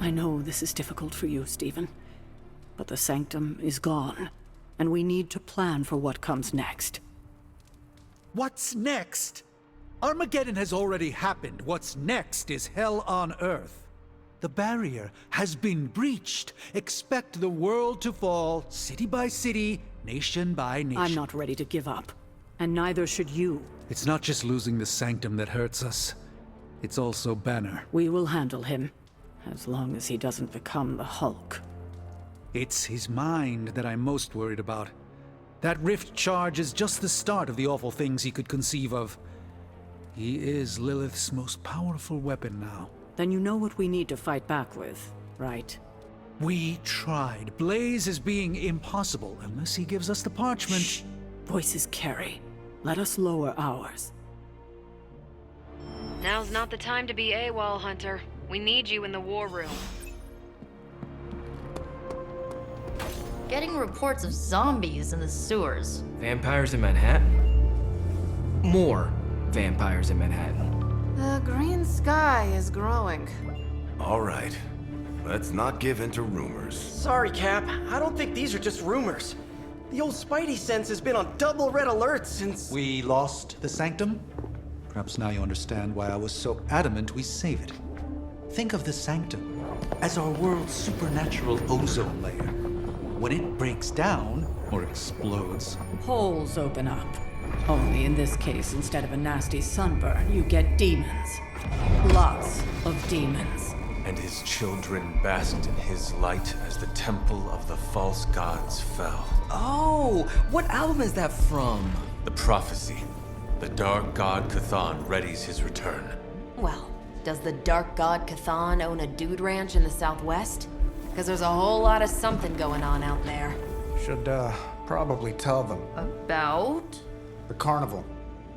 I know this is difficult for you, Stephen, but the Sanctum is gone, and we need to plan for what comes next. What's next? Armageddon has already happened. What's next is hell on Earth. The barrier has been breached. Expect the world to fall, city by city, nation by nation. I'm not ready to give up, and neither should you. It's not just losing the Sanctum that hurts us. It's also Banner. We will handle him, as long as he doesn't become the Hulk. It's his mind that I'm most worried about. That rift charge is just the start of the awful things he could conceive of. He is Lilith's most powerful weapon now. Then you know what we need to fight back with, right? We tried. Blaze is being impossible unless he gives us the parchment. Shh. Voices carry. Let us lower ours. Now's not the time to be AWOL, Hunter. We need you in the war room. Getting reports of zombies in the sewers. Vampires in Manhattan? More vampires in Manhattan. The green sky is growing. All right. Let's not give in to rumors. Sorry, Cap. I don't think these are just rumors. The old Spidey sense has been on double red alert since... We lost the Sanctum? Perhaps now you understand why I was so adamant we save it. Think of the Sanctum as our world's supernatural ozone layer. When it breaks down, or explodes... Holes open up. Only in this case, instead of a nasty sunburn, you get demons. Lots of demons. And his children basked in his light as the temple of the false gods fell. Oh, what album is that from? The prophecy. The dark god Chthon readies his return. Well, does the Dark God Chthon own a dude ranch in the Southwest? Because there's a whole lot of something going on out there. Should, probably tell them. About? The carnival.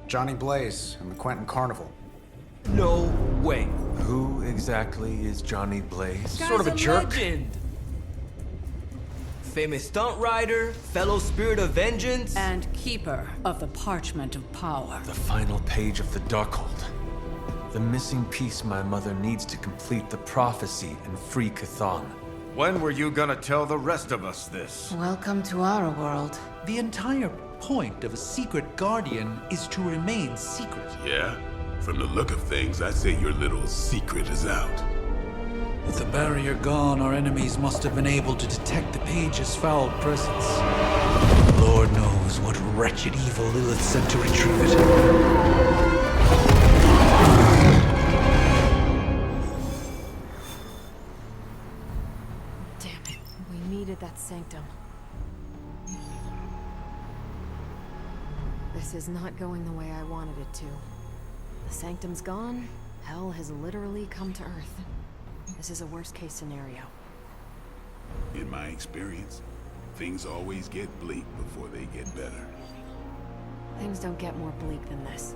Johnny Blaze and the Quentin Carnival. No way. Who exactly is Johnny Blaze? Sort of a jerk. Legend. Famous stunt rider, fellow spirit of vengeance. And keeper of the Parchment of Power. The final page of the Darkhold. The missing piece my mother needs to complete the prophecy and free Chthon. When were you gonna tell the rest of us this? Welcome to our world. The entire point of a secret guardian is to remain secret. Yeah? From the look of things, I'd say your little secret is out. With the barrier gone, our enemies must have been able to detect the page's foul presence. Lord knows what wretched evil Lilith sent to retrieve it. That Sanctum. This is not going the way I wanted it to. The Sanctum's gone. Hell has literally come to Earth. This is a worst-case scenario. In my experience, things always get bleak before they get better. Things don't get more bleak than this.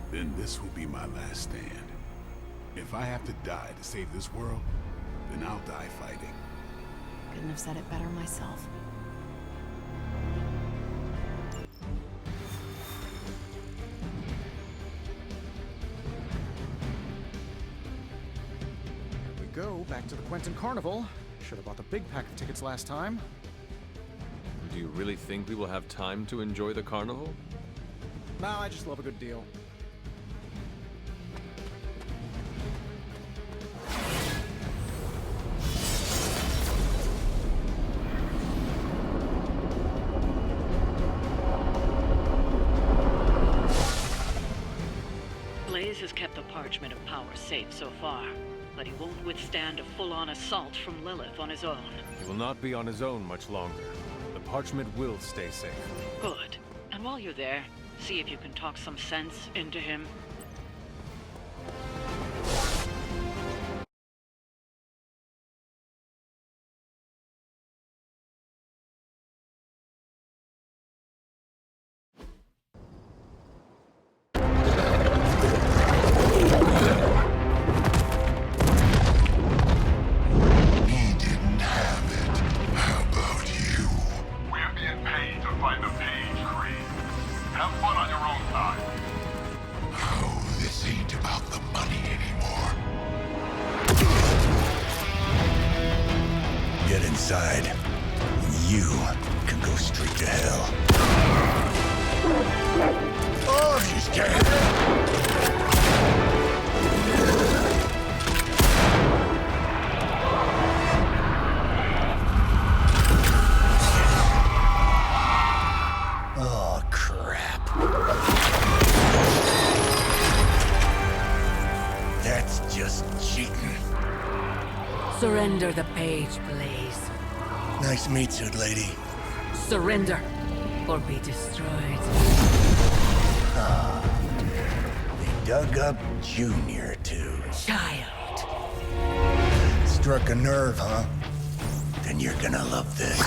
Then this will be my last stand. If I have to die to save this world, then I'll die fighting. Couldn't have said it better myself. Here we go, back to the Quentin Carnival. Should have bought the big pack of tickets last time. Do you really think we will have time to enjoy the carnival? No, I just love a good deal. Blaze has kept the Parchment of Power safe so far, but he won't withstand a full-on assault from Lilith on his own. He will not be on his own much longer. The parchment will stay safe. Good. And while you're there, see if you can talk some sense into him. get inside, you can go straight to hell. Oh, she's dead! Oh, crap. That's just cheating. Surrender the page, Blaze. Nice meat suit, lady. Surrender, or be destroyed. They dug up Junior, too. Child. Struck a nerve, huh? Then you're gonna love this.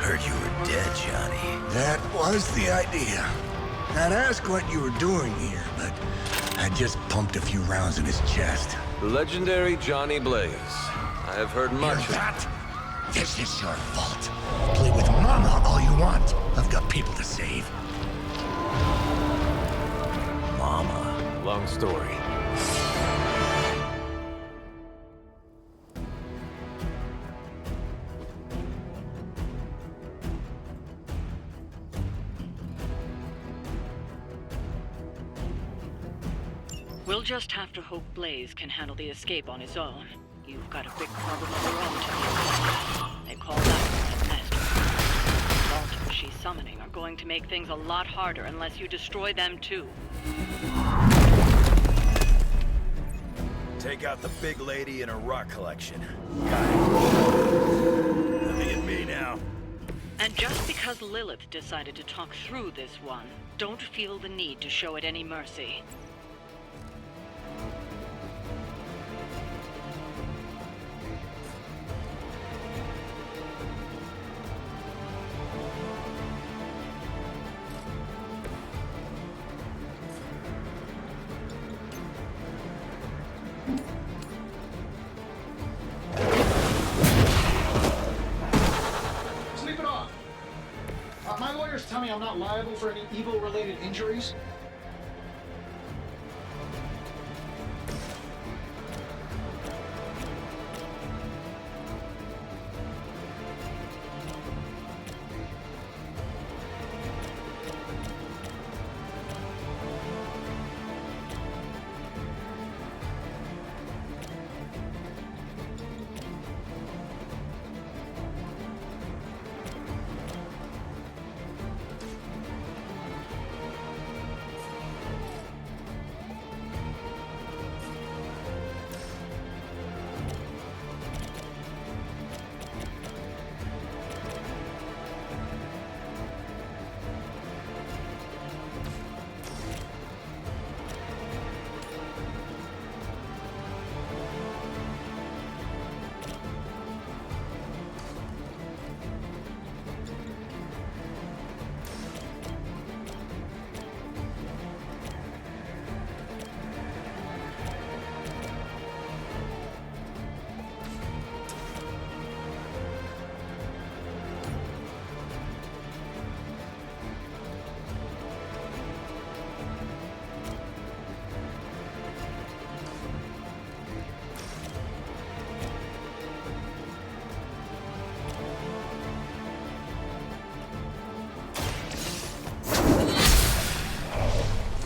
Heard you were dead, Johnny. That was the idea. I'd ask what you were doing here, but I just pumped a few rounds in his chest. The legendary Johnny Blaze. I have heard much Hear that? This is your fault. Play with Mama all you want. I've got people to save. Mama. Long story. We'll just have to hope Blaze can handle the escape on his own. You've got a big problem of your own to deal with. They call that a master. The monsters she's summoning are going to make things a lot harder unless you destroy them too. Take out the big lady and her rock collection. Got it. Looking at me now. And just because Lilith decided to talk through this one, don't feel the need to show it any mercy. Sleep it off. My lawyers tell me I'm not liable for any evil-related injuries.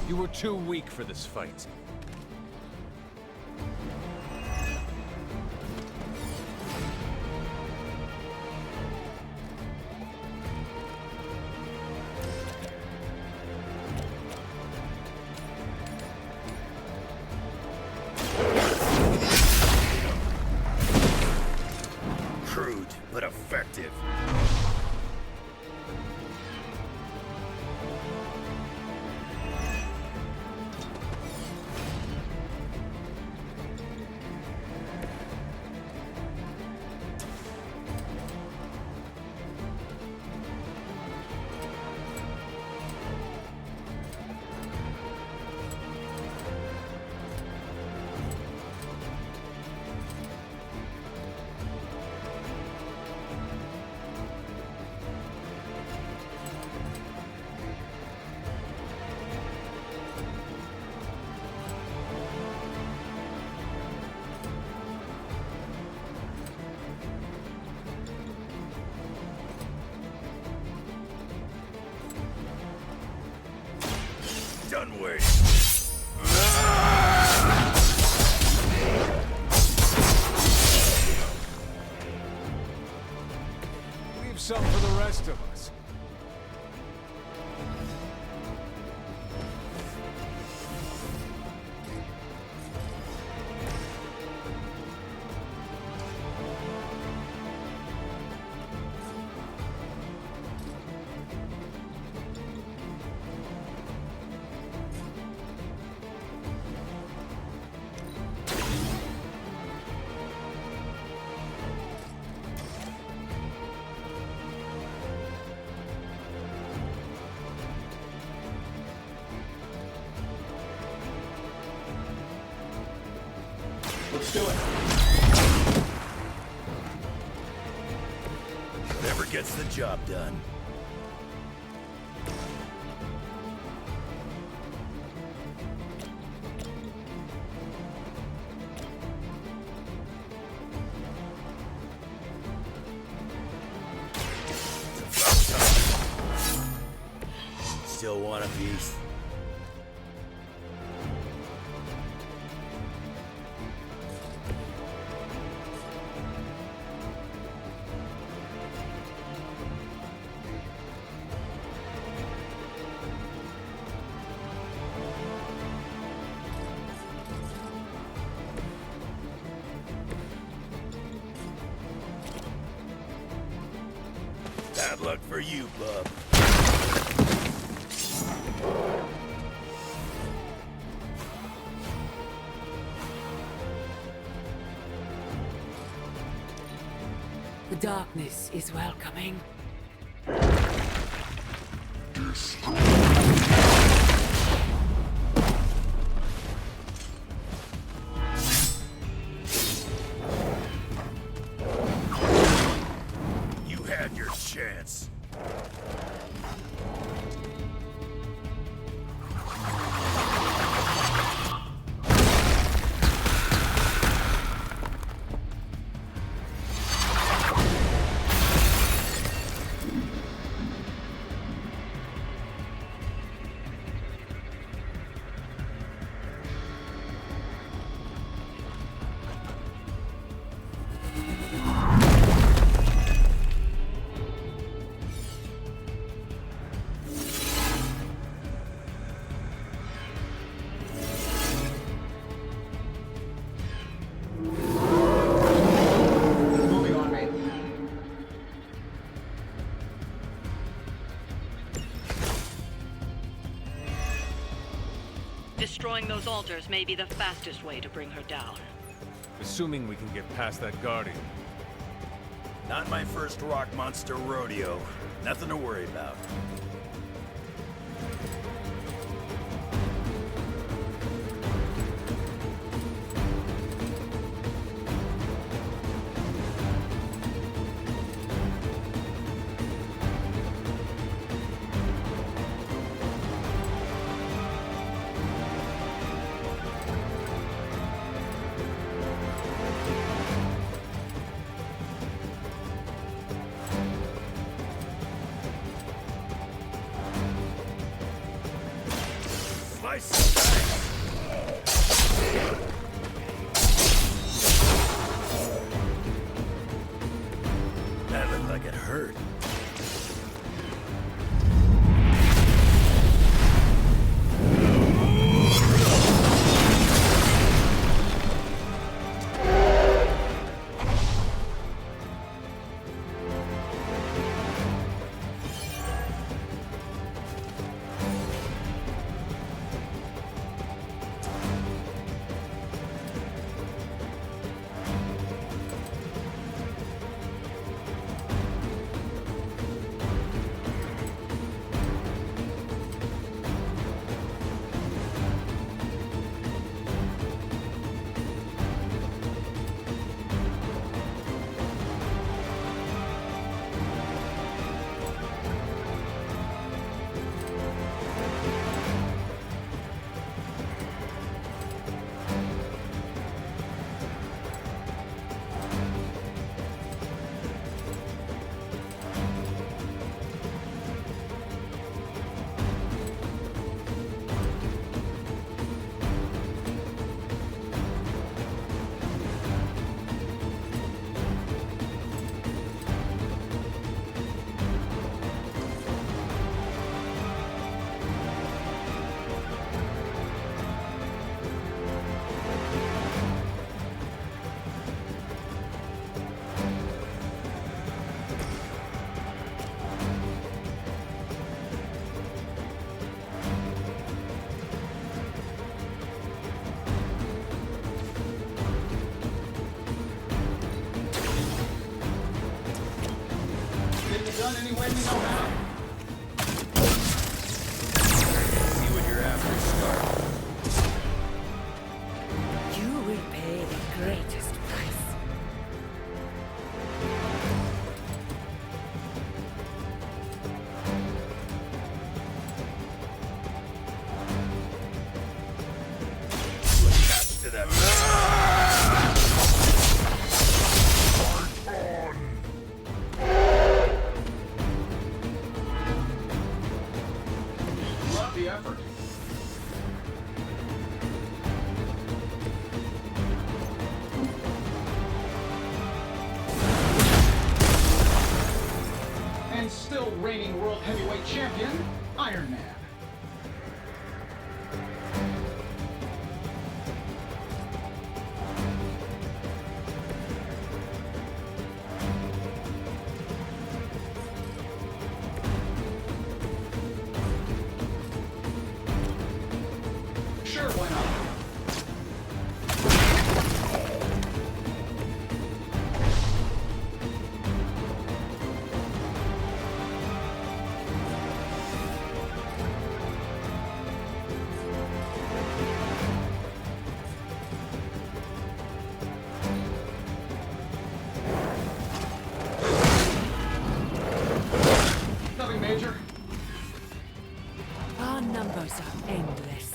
You were too weak for this fight. Crude, but effective. done waiting. Leave some for the rest of us. Let's do it. Whatever gets the job done. It's about time. Still want a piece? Bad luck for you, bub. The darkness is welcoming. You had your chance. Moving on, mate. Destroying those altars may be the fastest way to bring her down. Assuming we can get past that guardian. Not my first rock monster rodeo. Nothing to worry about. Slice. That looked like it hurt. done any way we know how. See what you're after, Stark. You will pay the greatest price. To that. Love the effort. And still reigning world heavyweight champion, Iron Man. Sure, why not? Nothing major. Our numbers are endless.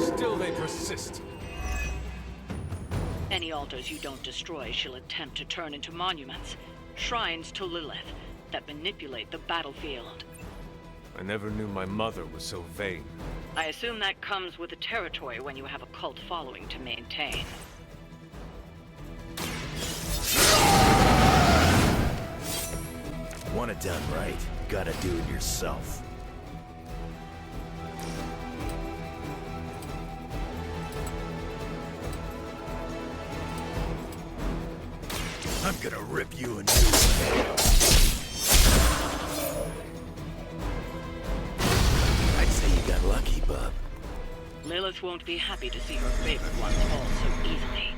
Still they persist. Any altars you don't destroy, she'll attempt to turn into monuments, shrines to Lilith, that manipulate the battlefield. I never knew my mother was so vain. I assume that comes with the territory when you have a cult following to maintain. Want it done right, gotta do it yourself. I'm gonna rip you a new one. I'd say you got lucky, bub. Lilith won't be happy to see her favorite ones fall so easily.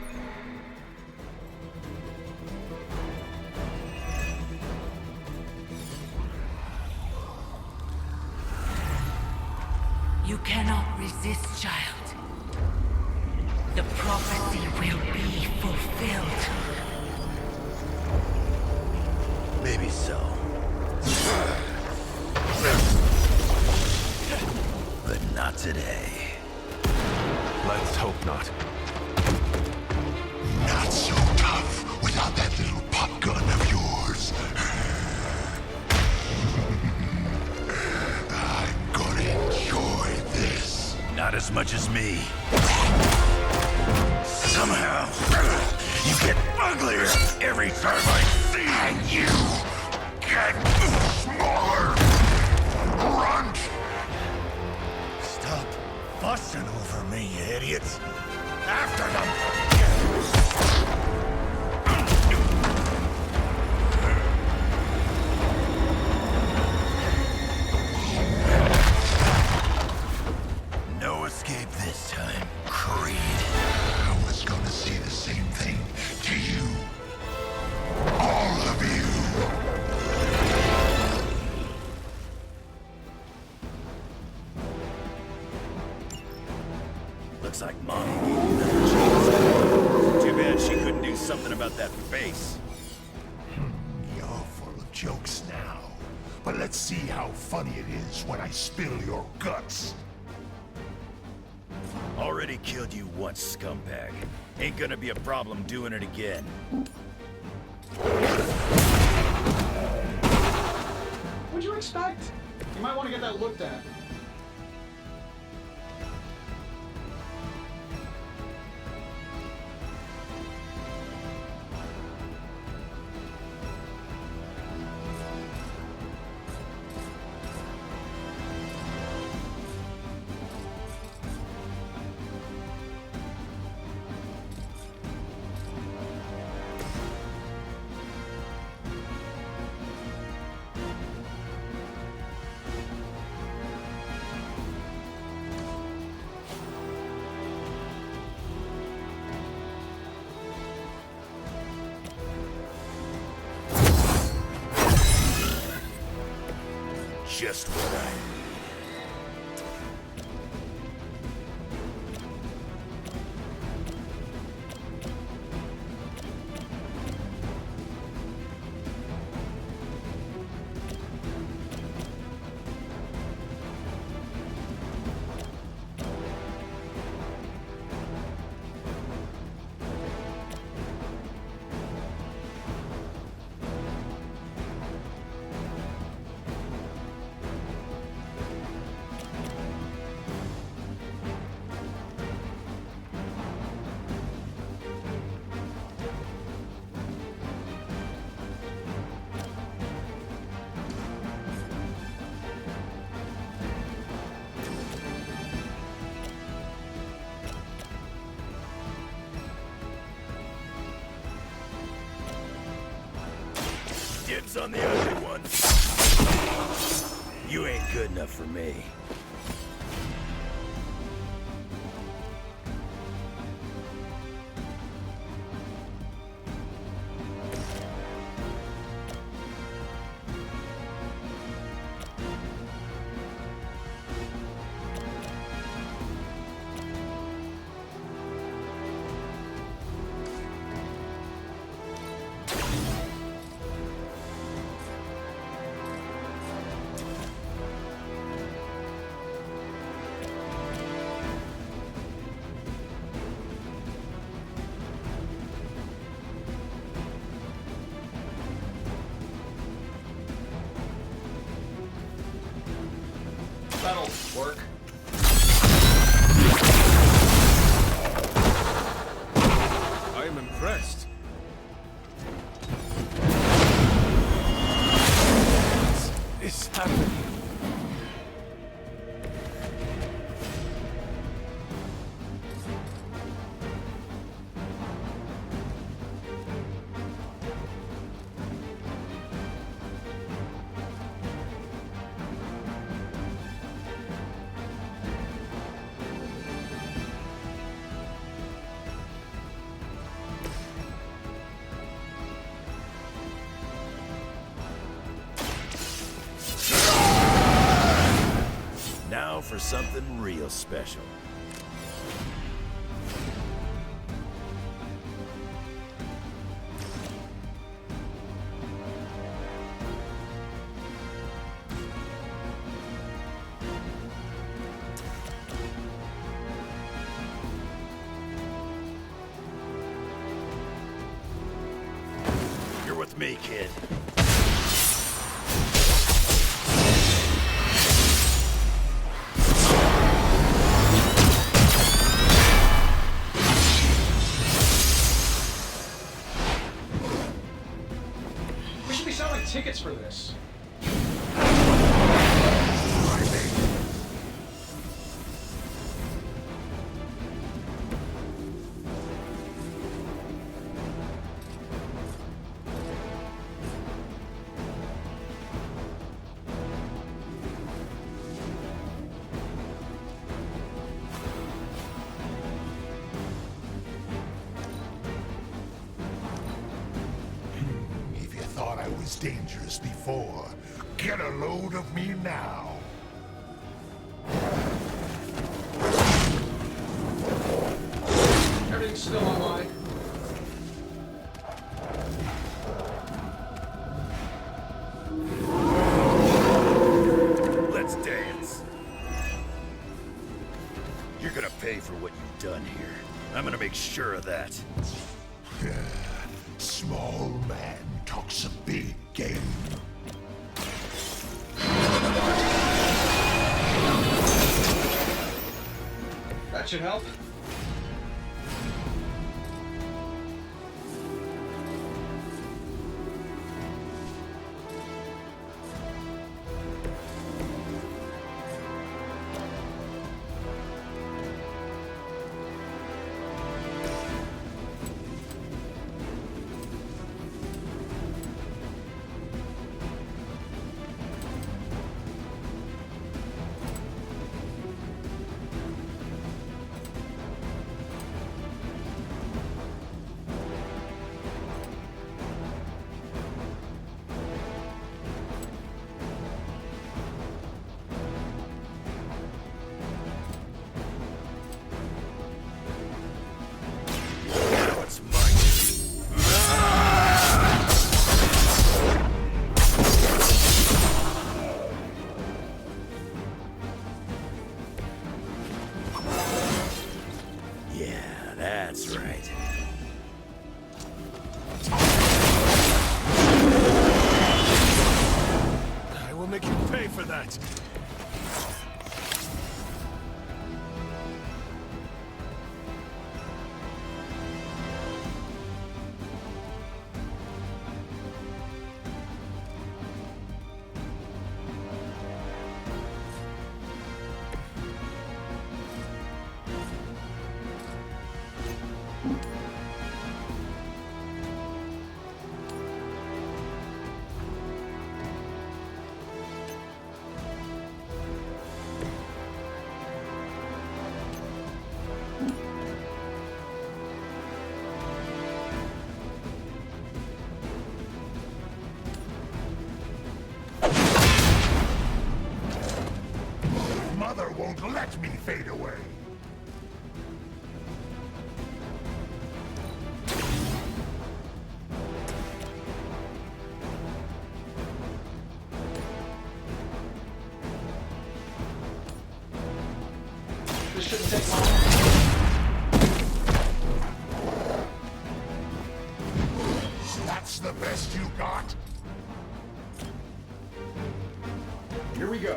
You cannot resist, child. The prophecy will be fulfilled. Maybe so. But not today. Let's hope not. Not so tough without that little pop gun of yours. I'm gonna enjoy this. Not as much as me. Somehow, you get uglier every time I see you. And you get smaller. Grunt. Stop fussing over me, you idiots. After them. No escape this time, Creed. I was gonna say the same thing to you. All of you. Looks like Mommy gave you another chance. Too bad she couldn't do something about that face. You're full of jokes now. But let's see how funny it is when I spill your guts. Already killed you once, scumbag. Ain't gonna be a problem doing it again. What'd you expect? You might want to get that looked at. just what I need. Dibs on the ugly one. You ain't good enough for me. That'll work. I am impressed. What is happening? Now for something real special. You're with me, kid. We should be selling tickets for this. If you thought I was dangerous before, get a load of me now. Everything's still online. Let's dance. You're gonna pay for what you've done here. I'm gonna make sure of that. Small man talks a big game. That should help. Yeah, that's right. I will make you pay for that. Mother won't let me fade away. This shouldn't take long. That's the best you got? Here we go.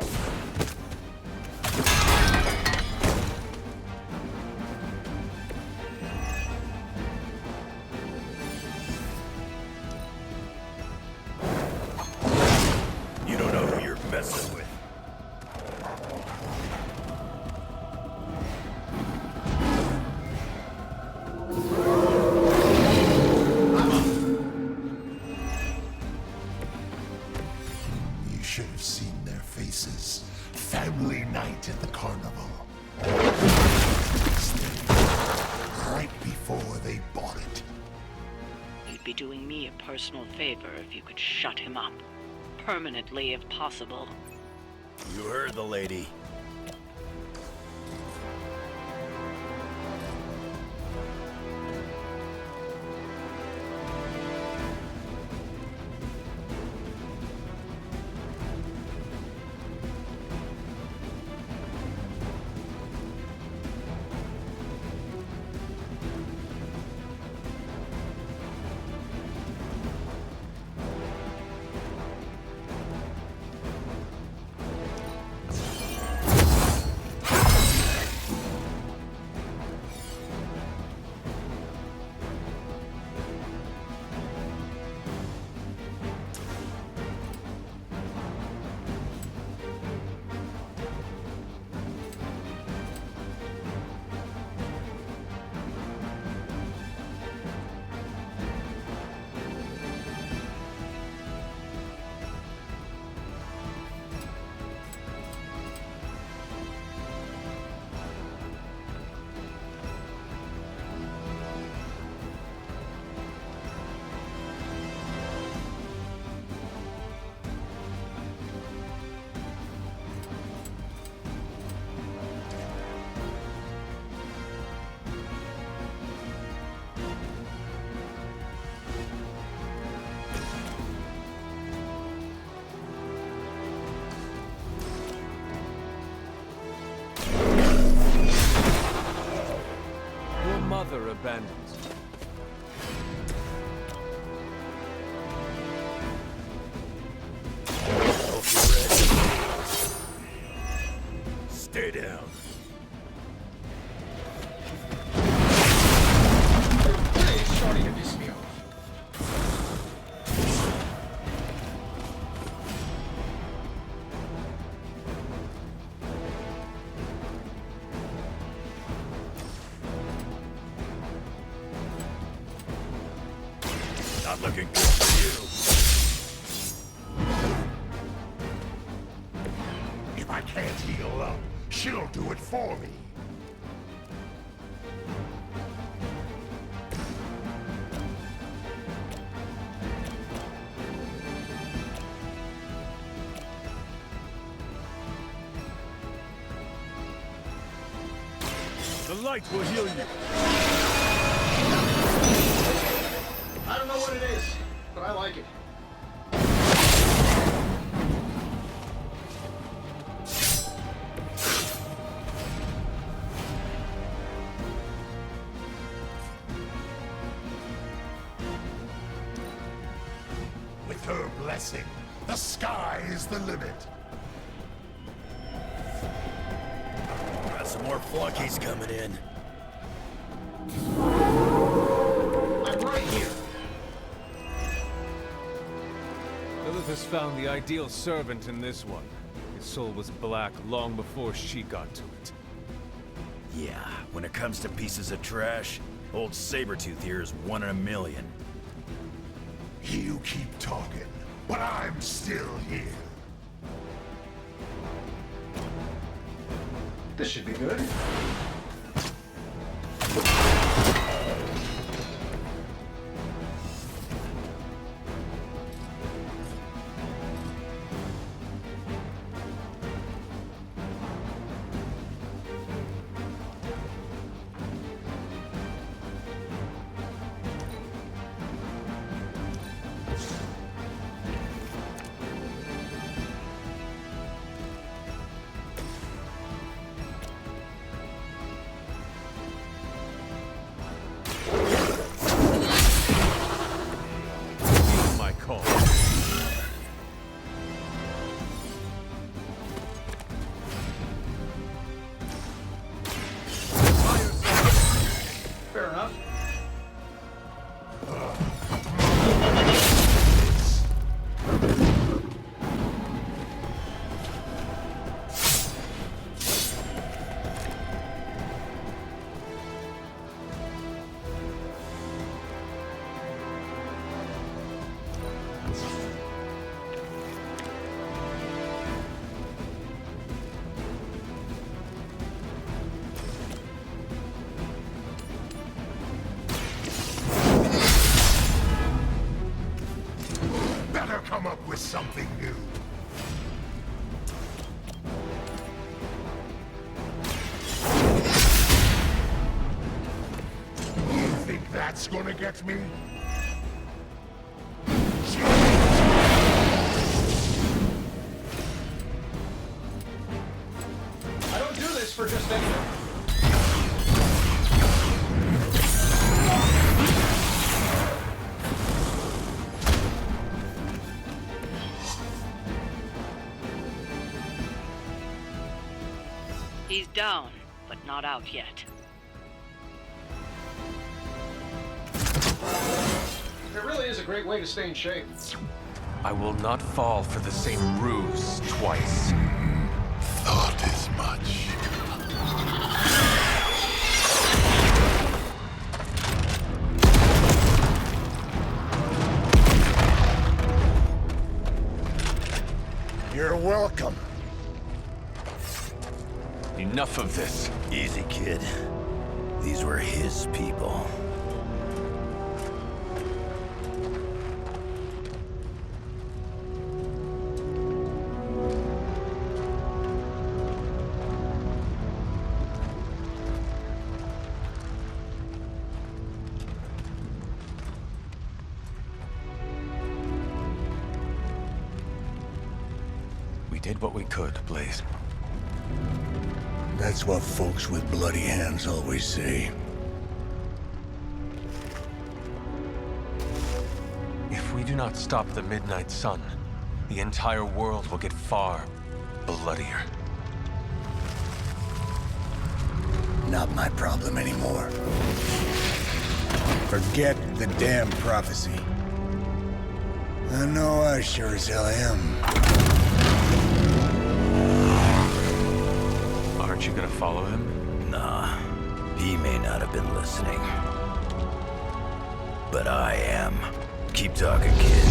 You don't know who you're messing with. You should have seen their faces. Family night at the carnival. Right before they bought it. You'd be doing me a personal favor if you could shut him up. Permanently, if possible. You heard the lady. Your mother abandons you. Hope you're ready. Stay down. Really starting to piss me off. Not looking good for you. If I can't heal up, she'll do it for me. The light will heal you. I don't know what it is, but I like it. her blessing. The sky is the limit. Got some more flunkies coming in. I'm right here. Lilith has found the ideal servant in this one. His soul was black long before she got to it. Yeah, when it comes to pieces of trash, old Sabretooth here is 1 in a million. You keep talking, but I'm still here. This should be good. My call. Fair enough. Better come up with something new. You think that's gonna get me? I don't do this for just anything. He's down, but not out yet. It really is a great way to stay in shape. I will not fall for the same ruse twice. Thought as much. You're welcome. Enough of this. Easy, kid. These were his people. We did what we could, Blaze. That's what folks with bloody hands always say. If we do not stop the Midnight Sun, the entire world will get far bloodier. Not my problem anymore. Forget the damn prophecy. I know I sure as hell am. Aren't you gonna follow him? Nah, he may not have been listening. But I am. Keep talking, kid.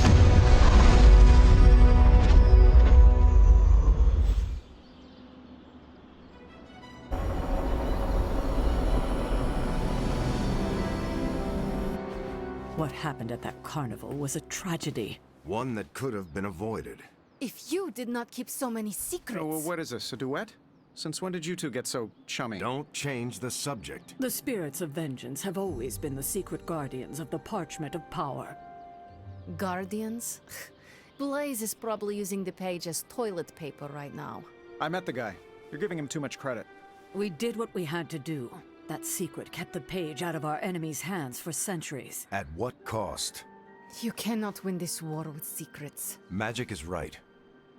What happened at that carnival was a tragedy. One that could have been avoided. If you did not keep so many secrets... Oh, what is this, a duet? Since when did you two get so chummy? Don't change the subject. The spirits of vengeance have always been the secret guardians of the parchment of power. Guardians? Blaze is probably using the page as toilet paper right now. I met the guy. You're giving him too much credit. We did what we had to do. That secret kept the page out of our enemies' hands for centuries. At what cost? You cannot win this war with secrets. Magic is right.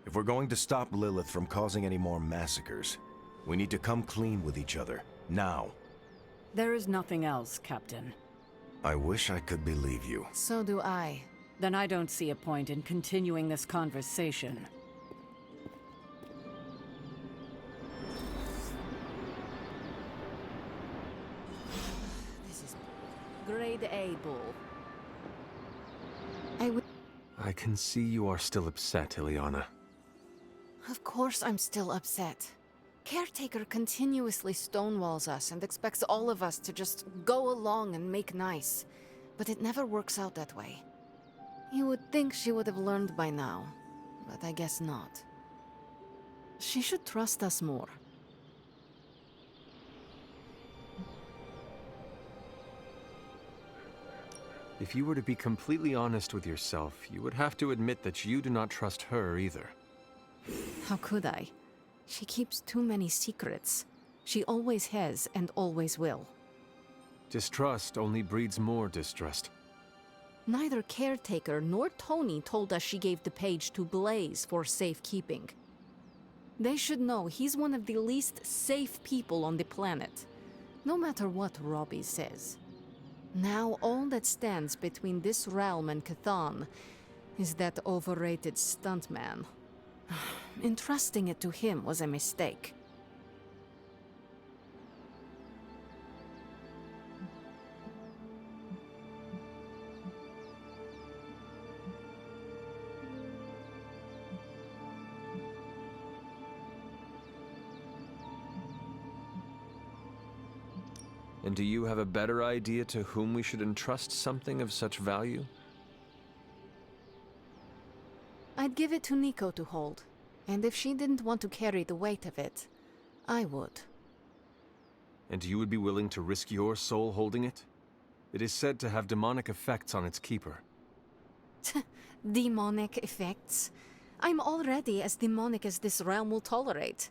If we're going to stop Lilith from causing any more massacres, we need to come clean with each other, now. There is nothing else, Captain. I wish I could believe you. So do I. Then I don't see a point in continuing this conversation. This is grade A bull. I can see you are still upset, Ileana. Of course I'm still upset. Caretaker continuously stonewalls us and expects all of us to just go along and make nice. But it never works out that way. You would think she would have learned by now, but I guess not. She should trust us more. If you were to be completely honest with yourself, you would have to admit that you do not trust her either. How could I? She keeps too many secrets. She always has and always will. Distrust only breeds more distrust. Neither Caretaker nor Tony told us she gave the page to Blaze for safekeeping. They should know he's one of the least safe people on the planet, no matter what Robbie says. Now all that stands between this realm and Chthon is that overrated stuntman. Entrusting it to him was a mistake. And do you have a better idea to whom we should entrust something of such value? I'd give it to Nico to hold. And if she didn't want to carry the weight of it, I would. And you would be willing to risk your soul holding it? It is said to have demonic effects on its keeper. Demonic effects? I'm already as demonic as this realm will tolerate.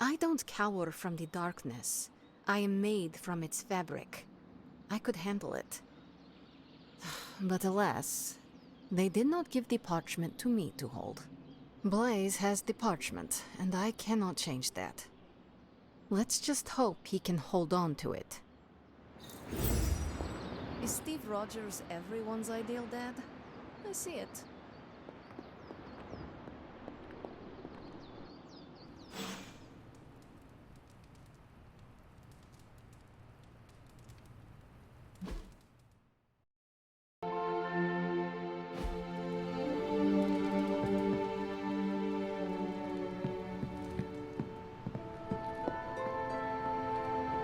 I don't cower from the darkness. I am made from its fabric. I could handle it. But alas, they did not give the parchment to me to hold. Blaze has the parchment, and I cannot change that. Let's just hope he can hold on to it. Is Steve Rogers everyone's ideal dad? I see it.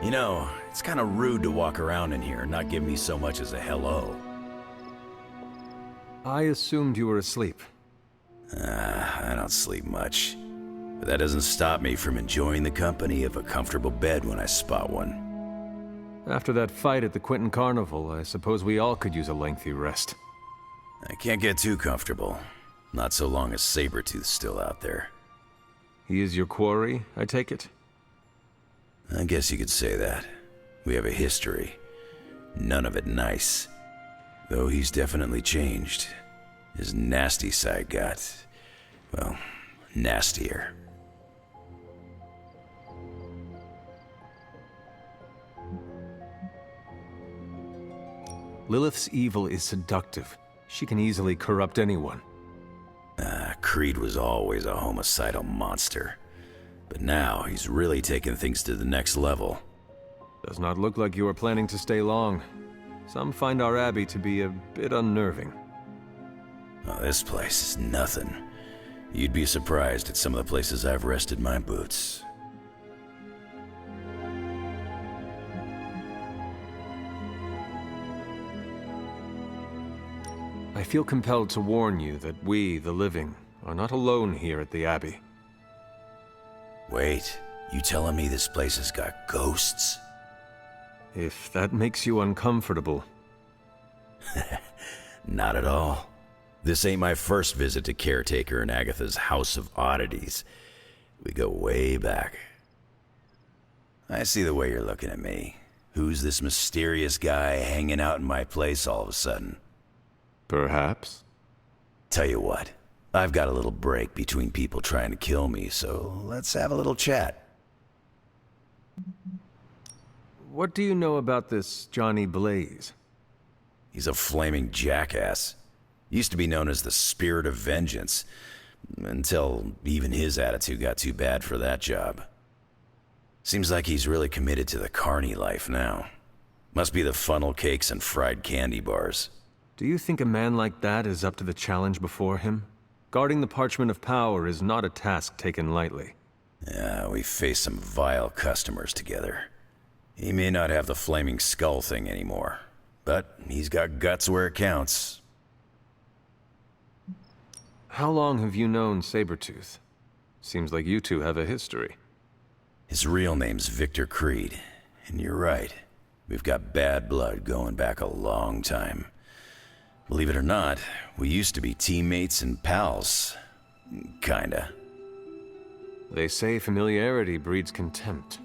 You know, it's kind of rude to walk around in here and not give me so much as a hello. I assumed you were asleep. I don't sleep much. But that doesn't stop me from enjoying the company of a comfortable bed when I spot one. After that fight at the Quentin Carnival, I suppose we all could use a lengthy rest. I can't get too comfortable. Not so long as Sabretooth's still out there. He is your quarry, I take it? I guess you could say that. We have a history. None of it nice. Though he's definitely changed. His nasty side got, well, nastier. Lilith's evil is seductive. She can easily corrupt anyone. Creed was always a homicidal monster. But now he's really taken things to the next level. Does not look like you are planning to stay long. Some find our abbey to be a bit unnerving. Oh, this place is nothing. You'd be surprised at some of the places I've rested my boots. I feel compelled to warn you that we, the living, are not alone here at the abbey. Wait, you telling me this place has got ghosts? If that makes you uncomfortable. Not at all. This ain't my first visit to Caretaker and Agatha's House of Oddities. We go way back. I see the way you're looking at me. Who's this mysterious guy hanging out in my place all of a sudden? Perhaps. Tell you what, I've got a little break between people trying to kill me, so let's have a little chat. What do you know about this Johnny Blaze? He's a flaming jackass. Used to be known as the Spirit of Vengeance, until even his attitude got too bad for that job. Seems like he's really committed to the carny life now. Must be the funnel cakes and fried candy bars. Do you think a man like that is up to the challenge before him? Guarding the Parchment of Power is not a task taken lightly. Yeah, we faced some vile customers together. He may not have the flaming skull thing anymore, but he's got guts where it counts. How long have you known Sabretooth? Seems like you two have a history. His real name's Victor Creed, and you're right. We've got bad blood going back a long time. Believe it or not, we used to be teammates and pals. Kinda. They say familiarity breeds contempt.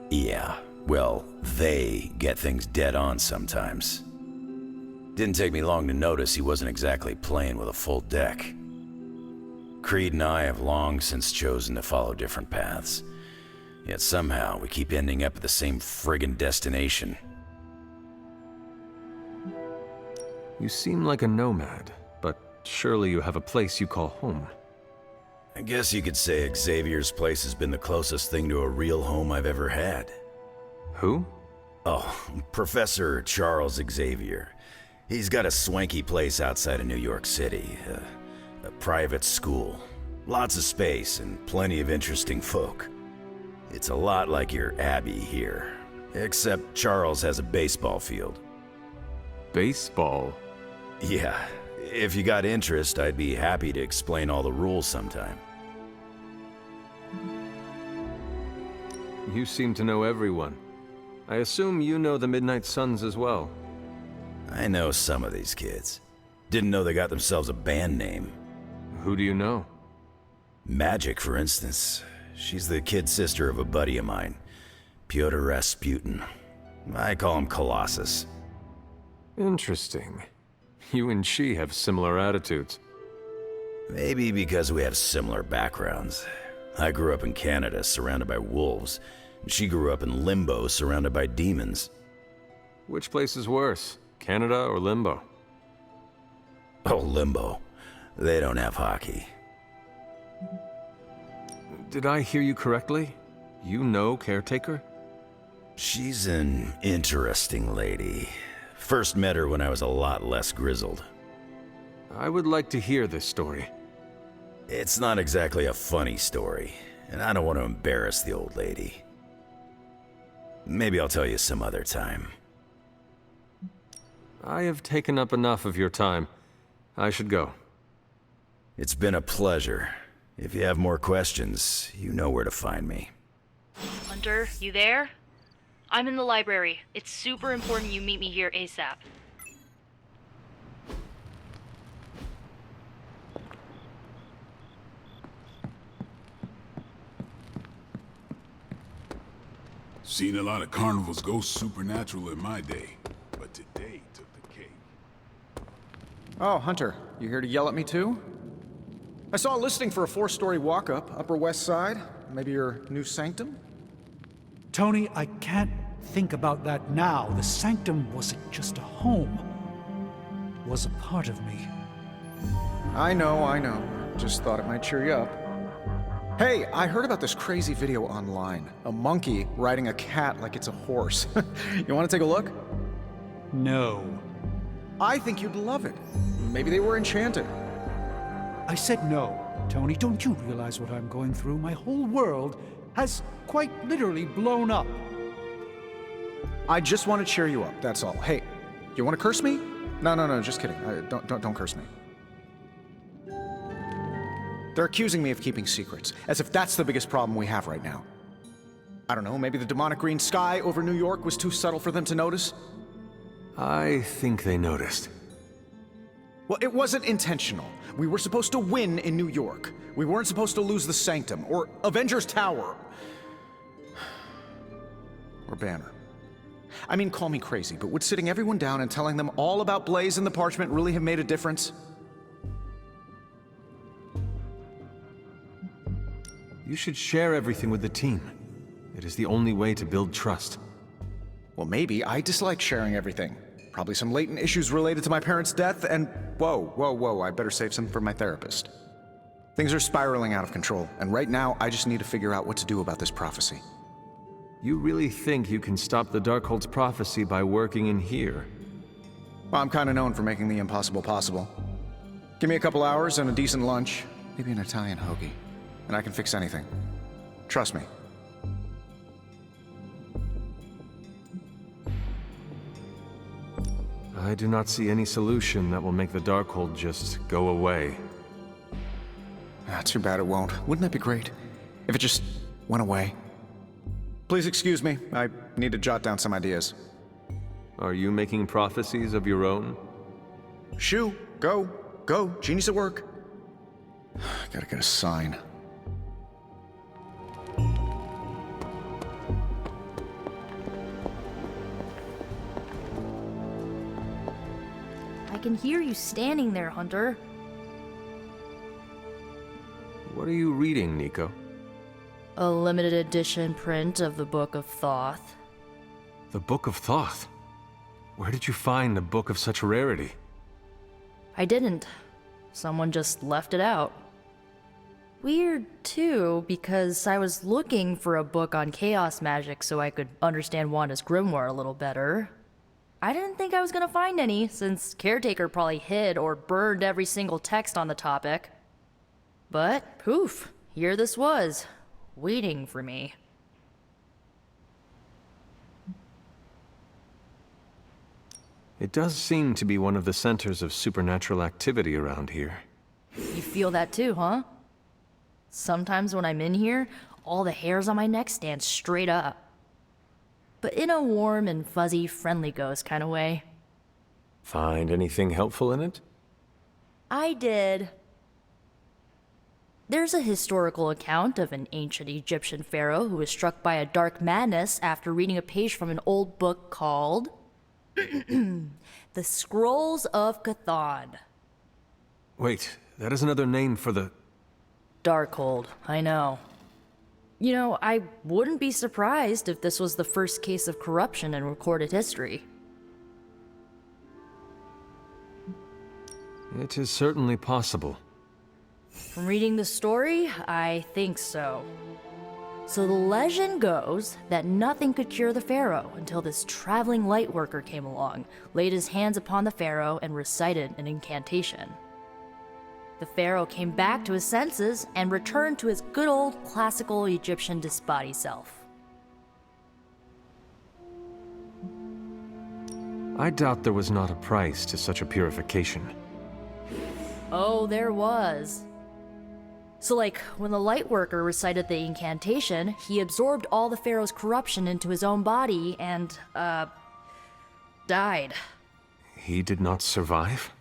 Yeah, well, they get things dead on sometimes. Didn't take me long to notice he wasn't exactly playing with a full deck. Creed and I have long since chosen to follow different paths. Yet somehow we keep ending up at the same friggin' destination. You seem like a nomad, but surely you have a place you call home. I guess you could say Xavier's place has been the closest thing to a real home I've ever had. Who? Oh, Professor Charles Xavier. He's got a swanky place outside of New York City. A private school. Lots of space and plenty of interesting folk. It's a lot like your Abbey here. Except Charles has a baseball field. Baseball? Yeah. If you got interest, I'd be happy to explain all the rules sometime. You seem to know everyone. I assume you know the Midnight Suns as well. I know some of these kids. Didn't know they got themselves a band name. Who do you know? Magic, for instance. She's the kid sister of a buddy of mine, Pyotr Rasputin. I call him Colossus. Interesting. You and she have similar attitudes. Maybe because we have similar backgrounds. I grew up in Canada, surrounded by wolves. She grew up in Limbo, surrounded by demons. Which place is worse, Canada or Limbo? Oh, Limbo. They don't have hockey. Did I hear you correctly? You know Caretaker? She's an interesting lady. First met her when I was a lot less grizzled. I would like to hear this story. It's not exactly a funny story, and I don't want to embarrass the old lady. Maybe I'll tell you some other time. I have taken up enough of your time. I should go. It's been a pleasure. If you have more questions, you know where to find me. Hunter, you there? I'm in the library. It's super important you meet me here ASAP. Seen a lot of carnivals go supernatural in my day, but today took the cake. Oh, Hunter, you here to yell at me too? I saw a listing for a 4-story walk-up, Upper West Side. Maybe your new sanctum? Tony, I can't think about that now. The sanctum wasn't just a home. It was a part of me. I know. Just thought it might cheer you up. Hey, I heard about this crazy video online. A monkey riding a cat like it's a horse. You want to take a look? No. I think you'd love it. Maybe they were enchanted. I said no. Tony, don't you realize what I'm going through? My whole world has quite literally blown up. I just want to cheer you up, that's all. Hey, you want to curse me? No, just kidding. Don't curse me. They're accusing me of keeping secrets, as if that's the biggest problem we have right now. I don't know, maybe the demonic green sky over New York was too subtle for them to notice? I think they noticed. Well, it wasn't intentional. We were supposed to win in New York. We weren't supposed to lose the Sanctum, or Avengers Tower. Or Banner. I mean, call me crazy, but would sitting everyone down and telling them all about Blaze and the parchment really have made a difference? You should share everything with the team. It is the only way to build trust. Well, maybe. I dislike sharing everything. Probably some latent issues related to my parents' death, and whoa, I better save some for my therapist. Things are spiraling out of control, and right now, I just need to figure out what to do about this prophecy. You really think you can stop the Darkhold's prophecy by working in here? Well, I'm kinda known for making the impossible possible. Give me a couple hours and a decent lunch, maybe an Italian hoagie, and I can fix anything. Trust me. I do not see any solution that will make the Darkhold just go away. Too bad it won't. Wouldn't that be great? If it just went away. Please excuse me. I need to jot down some ideas. Are you making prophecies of your own? Shoo! Go! Genius at work! Gotta get a sign. I can hear you standing there, Hunter. What are you reading, Nico? A limited edition print of the Book of Thoth. The Book of Thoth? Where did you find a book of such rarity? I didn't. Someone just left it out. Weird, too, because I was looking for a book on chaos magic so I could understand Wanda's grimoire a little better. I didn't think I was gonna find any, since Caretaker probably hid or burned every single text on the topic. But, poof, here this was, waiting for me. It does seem to be one of the centers of supernatural activity around here. You feel that too, huh? Sometimes when I'm in here, all the hairs on my neck stand straight up. But in a warm and fuzzy, friendly ghost kind of way. Find anything helpful in it? I did. There's a historical account of an ancient Egyptian pharaoh who was struck by a dark madness after reading a page from an old book called The Scrolls of Chthon. Wait, that is another name for the... Darkhold, I know. You know, I wouldn't be surprised if this was the first case of corruption in recorded history. It is certainly possible. From reading the story, I think so. So the legend goes that nothing could cure the pharaoh until this traveling lightworker came along, laid his hands upon the pharaoh, and recited an incantation. The pharaoh came back to his senses and returned to his good old classical Egyptian disbody self. I doubt there was not a price to such a purification. Oh, there was. So like, when the lightworker recited the incantation, he absorbed all the pharaoh's corruption into his own body and, died. He did not survive?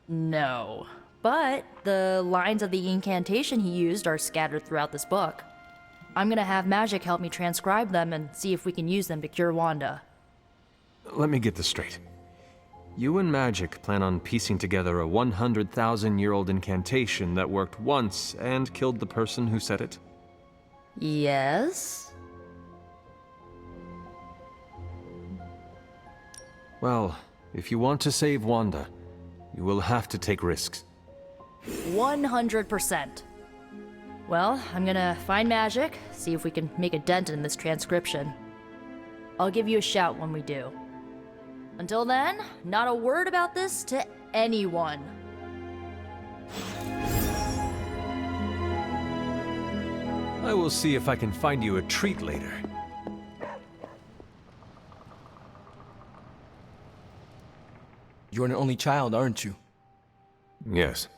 No. But the lines of the incantation he used are scattered throughout this book. I'm gonna have magic help me transcribe them and see if we can use them to cure Wanda. Let me get this straight. You and Magic plan on piecing together a 100,000-year-old incantation that worked once and killed the person who said it? Yes? Well, if you want to save Wanda, you will have to take risks. 100%. Well, I'm gonna find Magic, see if we can make a dent in this transcription. I'll give you a shout when we do. Until then, not a word about this to anyone. I will see if I can find you a treat later. You're an only child, aren't you? Yes.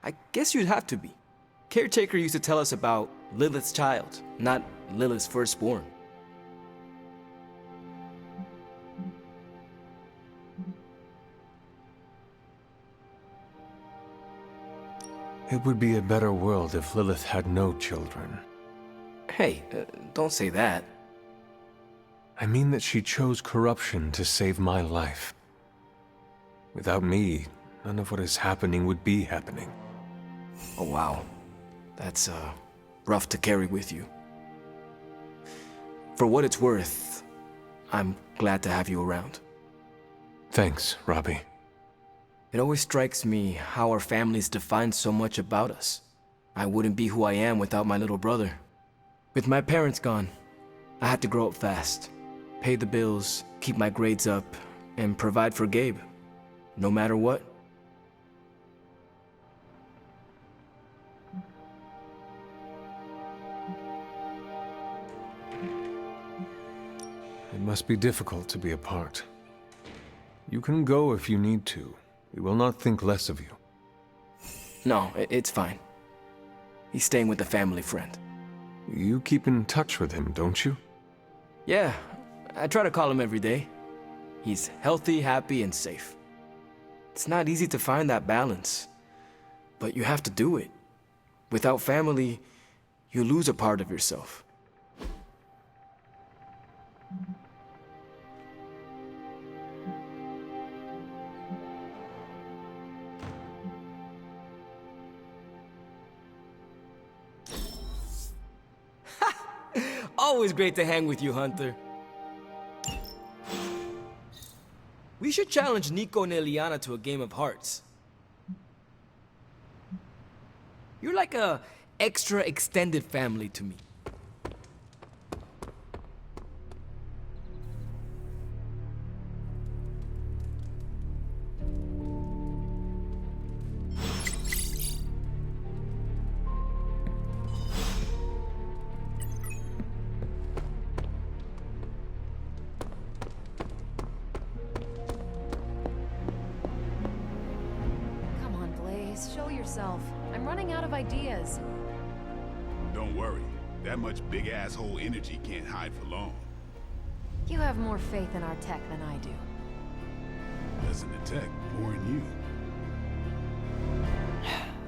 I guess you'd have to be. Caretaker used to tell us about Lilith's child, not Lilith's firstborn. It would be a better world if Lilith had no children. Hey, don't say that. I mean that she chose corruption to save my life. Without me, none of what is happening would be happening. Oh wow. That's, rough to carry with you. For what it's worth, I'm glad to have you around. Thanks, Robbie. It always strikes me how our families define so much about us. I wouldn't be who I am without my little brother. With my parents gone, I had to grow up fast, pay the bills, keep my grades up, and provide for Gabe, no matter what. It must be difficult to be apart. You can go if you need to. We will not think less of you. No, it's fine. He's staying with a family friend. You keep in touch with him, don't you? Yeah, I try to call him every day. He's healthy, happy, and safe. It's not easy to find that balance, but you have to do it. Without family, you lose a part of yourself. Always great to hang with you, Hunter. We should challenge Nico and Eliana to a game of hearts. You're like a extra extended family to me. Come on, Blaze, show yourself. I'm running out of ideas. Don't worry. That much big asshole energy can't hide for long. You have more faith in our tech than I do. Less in the tech, more in you.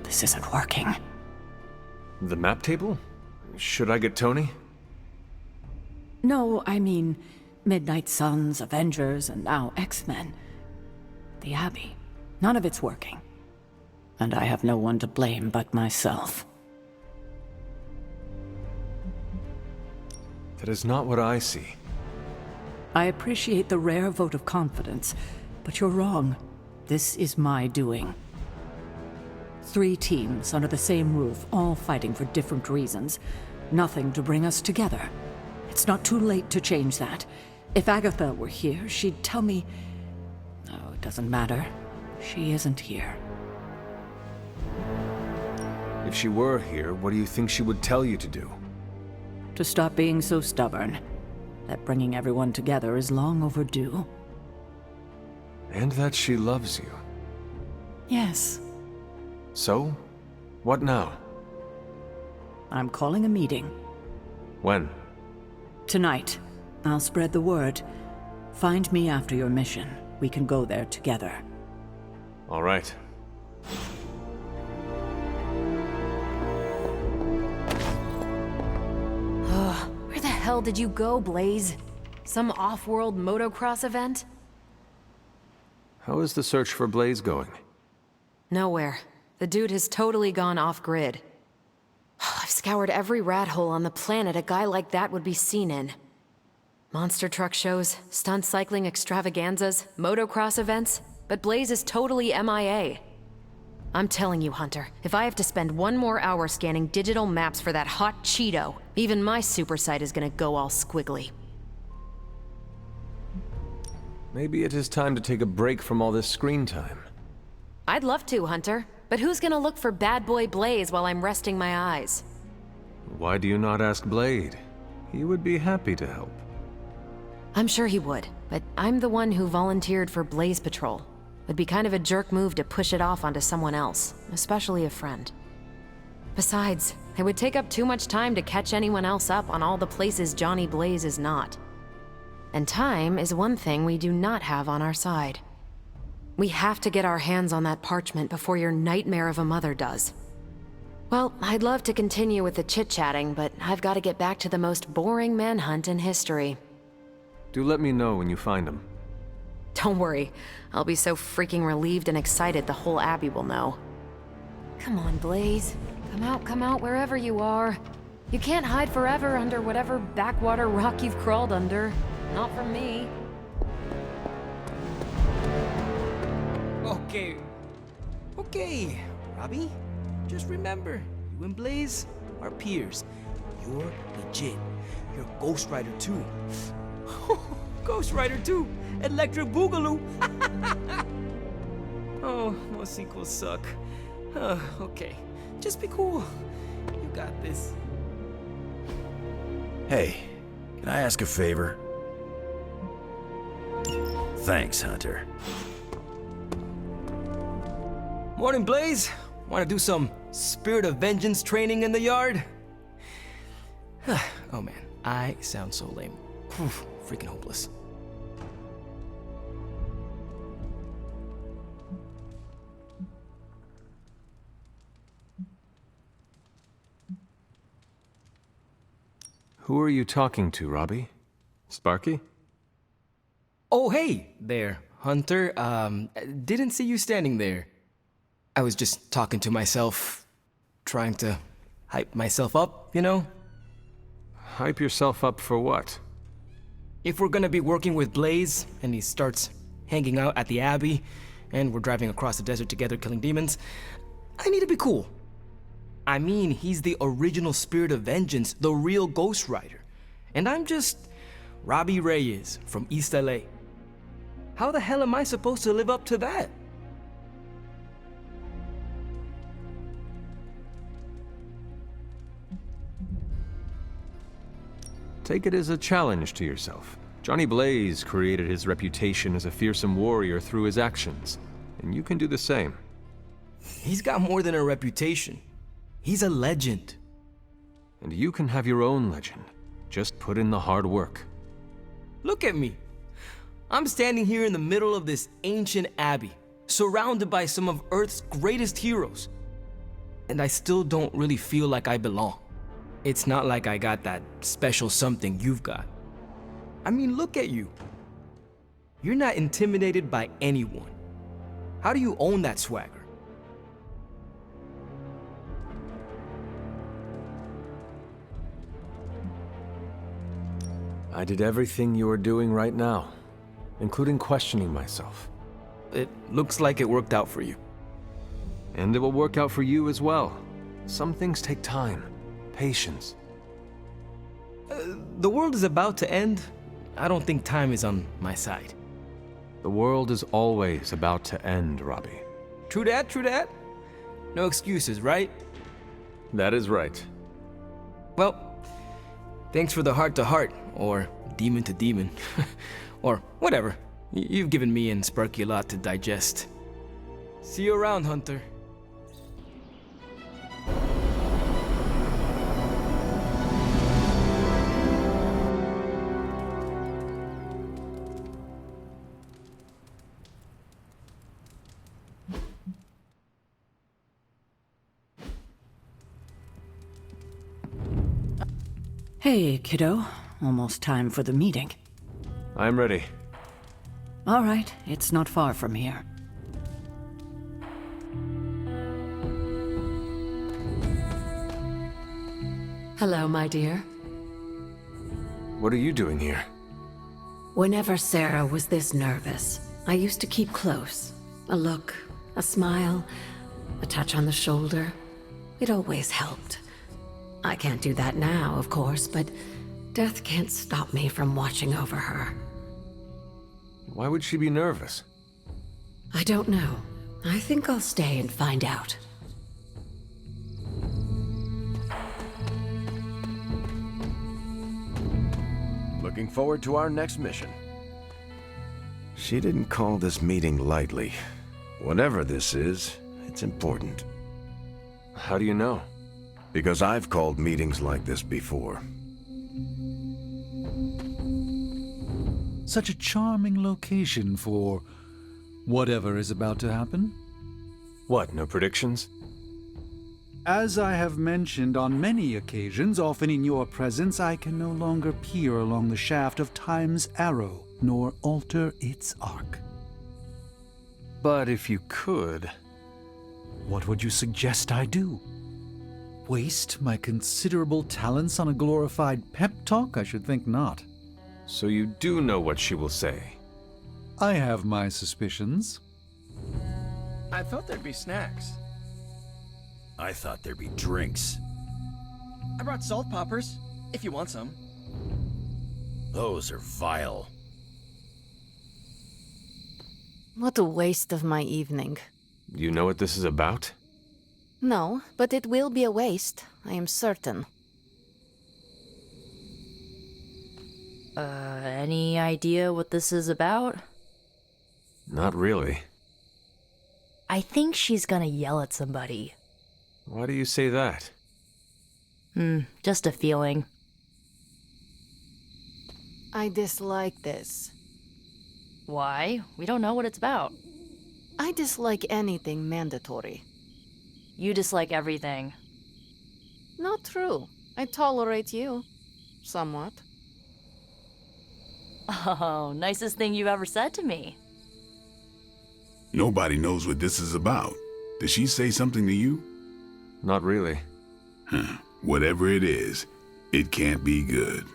This isn't working. The map table? Should I get Tony? No, I mean, Midnight Suns, Avengers, and now X-Men. The Abbey. None of it's working. And I have no one to blame but myself. That is not what I see. I appreciate the rare vote of confidence, but you're wrong. This is my doing. 3 teams under the same roof, all fighting for different reasons. Nothing to bring us together. It's not too late to change that. If Agatha were here, she'd tell me... Oh, it doesn't matter. She isn't here. If she were here, what do you think she would tell you to do? To stop being so stubborn. That bringing everyone together is long overdue. And that she loves you. Yes. So? What now? I'm calling a meeting. When? Tonight. I'll spread the word. Find me after your mission. We can go there together. All right. Where the hell did you go, Blaze? Some off-world motocross event? How is the search for Blaze going? Nowhere. The dude has totally gone off-grid. I've scoured every rat hole on the planet a guy like that would be seen in. Monster truck shows, stunt cycling extravaganzas, motocross events, but Blaze is totally MIA. I'm telling you, Hunter, if I have to spend 1 more hour scanning digital maps for that hot Cheeto, even my super sight is gonna go all squiggly. Maybe it is time to take a break from all this screen time. I'd love to, Hunter, but who's gonna look for Bad Boy Blaze while I'm resting my eyes? Why do you not ask Blade? He would be happy to help. I'm sure he would, but I'm the one who volunteered for Blaze Patrol. Would be kind of a jerk move to push it off onto someone else, especially a friend. Besides, it would take up too much time to catch anyone else up on all the places Johnny Blaze is not. And time is one thing we do not have on our side. We have to get our hands on that parchment before your nightmare of a mother does. Well, I'd love to continue with the chit-chatting, but I've got to get back to the most boring manhunt in history. Do let me know when you find him. Don't worry. I'll be so freaking relieved and excited the whole Abbey will know. Come on, Blaze. Come out wherever you are. You can't hide forever under whatever backwater rock you've crawled under. Not from me. Okay, Robbie. Just remember, you and Blaze are peers. You're legit. You're Ghost Rider too. Ghost Rider 2! Electric Boogaloo! Oh, most sequels suck. Okay, just be cool. You got this. Hey, can I ask a favor? Thanks, Hunter. Morning, Blaze. Want to do some Spirit of Vengeance training in the yard? Oh man, I sound so lame. Whew, freaking hopeless. Who are you talking to, Robbie? Sparky? Oh, hey there, Hunter. Didn't see you standing there. I was just talking to myself, trying to hype myself up, you know? Hype yourself up for what? If we're gonna be working with Blaze, and he starts hanging out at the Abbey, and we're driving across the desert together killing demons, I need to be cool. I mean, he's the original Spirit of Vengeance, the real Ghost Rider. And I'm just Robbie Reyes from East LA. How the hell am I supposed to live up to that? Take it as a challenge to yourself. Johnny Blaze created his reputation as a fearsome warrior through his actions, and you can do the same. He's got more than a reputation. He's a legend. And you can have your own legend. Just put in the hard work. Look at me. I'm standing here in the middle of this ancient abbey, surrounded by some of Earth's greatest heroes. And I still don't really feel like I belong. It's not like I got that special something you've got. I mean, look at you. You're not intimidated by anyone. How do you own that swagger? I did everything you are doing right now, including questioning myself. It looks like it worked out for you. And it will work out for you as well. Some things take time, patience. The world is about to end. I don't think time is on my side. The world is always about to end, Robbie. True that, true that. No excuses, right? That is right. Well, thanks for the heart-to-heart, or demon-to-demon, or whatever. You've given me and Sparky a lot to digest. See you around, Hunter. Hey, kiddo. Almost time for the meeting. I'm ready. All right, it's not far from here. Hello, my dear. What are you doing here? Whenever Sarah was this nervous, I used to keep close. A look, a smile, a touch on the shoulder. It always helped. I can't do that now, of course, but death can't stop me from watching over her. Why would she be nervous? I don't know. I think I'll stay and find out. Looking forward to our next mission. She didn't call this meeting lightly. Whatever this is, it's important. How do you know? Because I've called meetings like this before. Such a charming location for whatever is about to happen. What, no predictions? As I have mentioned on many occasions, often in your presence, I can no longer peer along the shaft of time's arrow, nor alter its arc. But if you could... What would you suggest I do? Waste my considerable talents on a glorified pep talk? I should think not. So you do know what she will say? I have my suspicions. I thought there'd be snacks. I thought there'd be drinks. I brought salt poppers, if you want some. Those are vile. What a waste of my evening. You know what this is about? No, but it will be a waste, I am certain. Any idea what this is about? Not really. I think she's gonna yell at somebody. Why do you say that? Just a feeling. I dislike this. Why? We don't know what it's about. I dislike anything mandatory. You dislike everything. Not true. I tolerate you. Somewhat. Oh, nicest thing you've ever said to me. Nobody knows what this is about. Did she say something to you? Not really. Whatever it is, it can't be good.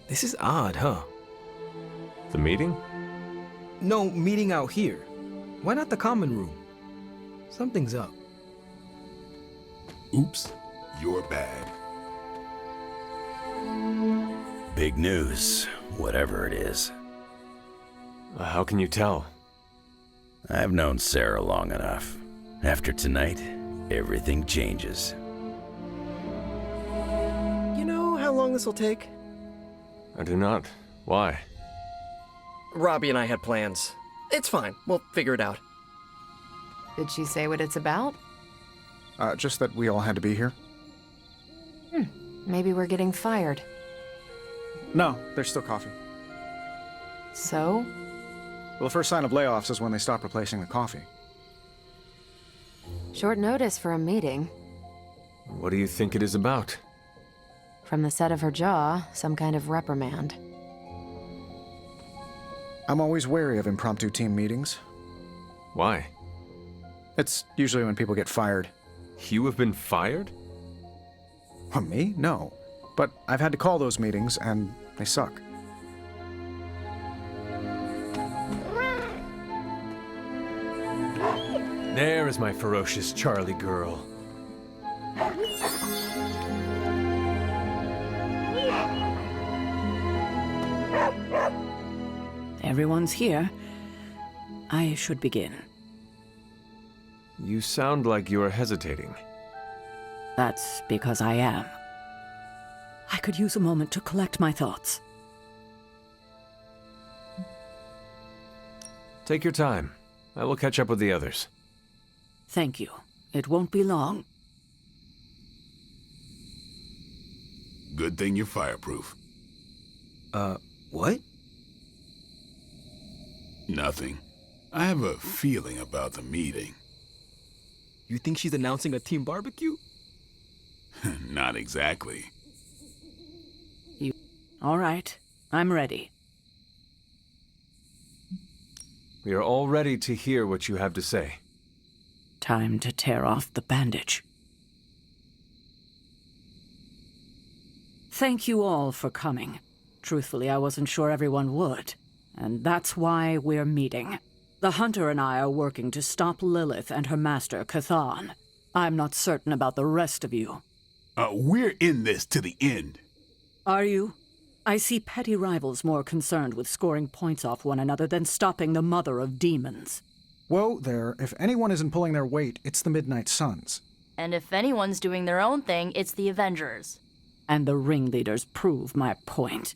This is odd, huh? The meeting? No, meeting out here. Why not the common room? Something's up. Oops, you're bad. Big news, whatever it is. How can you tell? I've known Sarah long enough. After tonight, everything changes. You know how long this will take? I do not. Why? Robbie and I had plans. It's fine. We'll figure it out. Did she say what it's about? Just that we all had to be here. Maybe we're getting fired. No, there's still coffee. So? Well, the first sign of layoffs is when they stop replacing the coffee. Short notice for a meeting. What do you think it is about? From the set of her jaw, some kind of reprimand. I'm always wary of impromptu team meetings. Why? It's usually when people get fired. You have been fired? Me? No. But I've had to call those meetings, and they suck. There is my ferocious Charlie girl. Everyone's here. I should begin. You sound like you are hesitating. That's because I am. I could use a moment to collect my thoughts. Take your time. I will catch up with the others. Thank you. It won't be long. Good thing you're fireproof. What? Nothing. I have a feeling about the meeting. You think she's announcing a team barbecue? Not exactly. All right. I'm ready. We are all ready to hear what you have to say. Time to tear off the bandage. Thank you all for coming. Truthfully, I wasn't sure everyone would. And that's why we're meeting. The Hunter and I are working to stop Lilith and her master, Cathan. I'm not certain about the rest of you. We're in this to the end. Are you? I see petty rivals more concerned with scoring points off one another than stopping the mother of demons. Whoa there, if anyone isn't pulling their weight, it's the Midnight Suns. And if anyone's doing their own thing, it's the Avengers. And the ringleaders prove my point.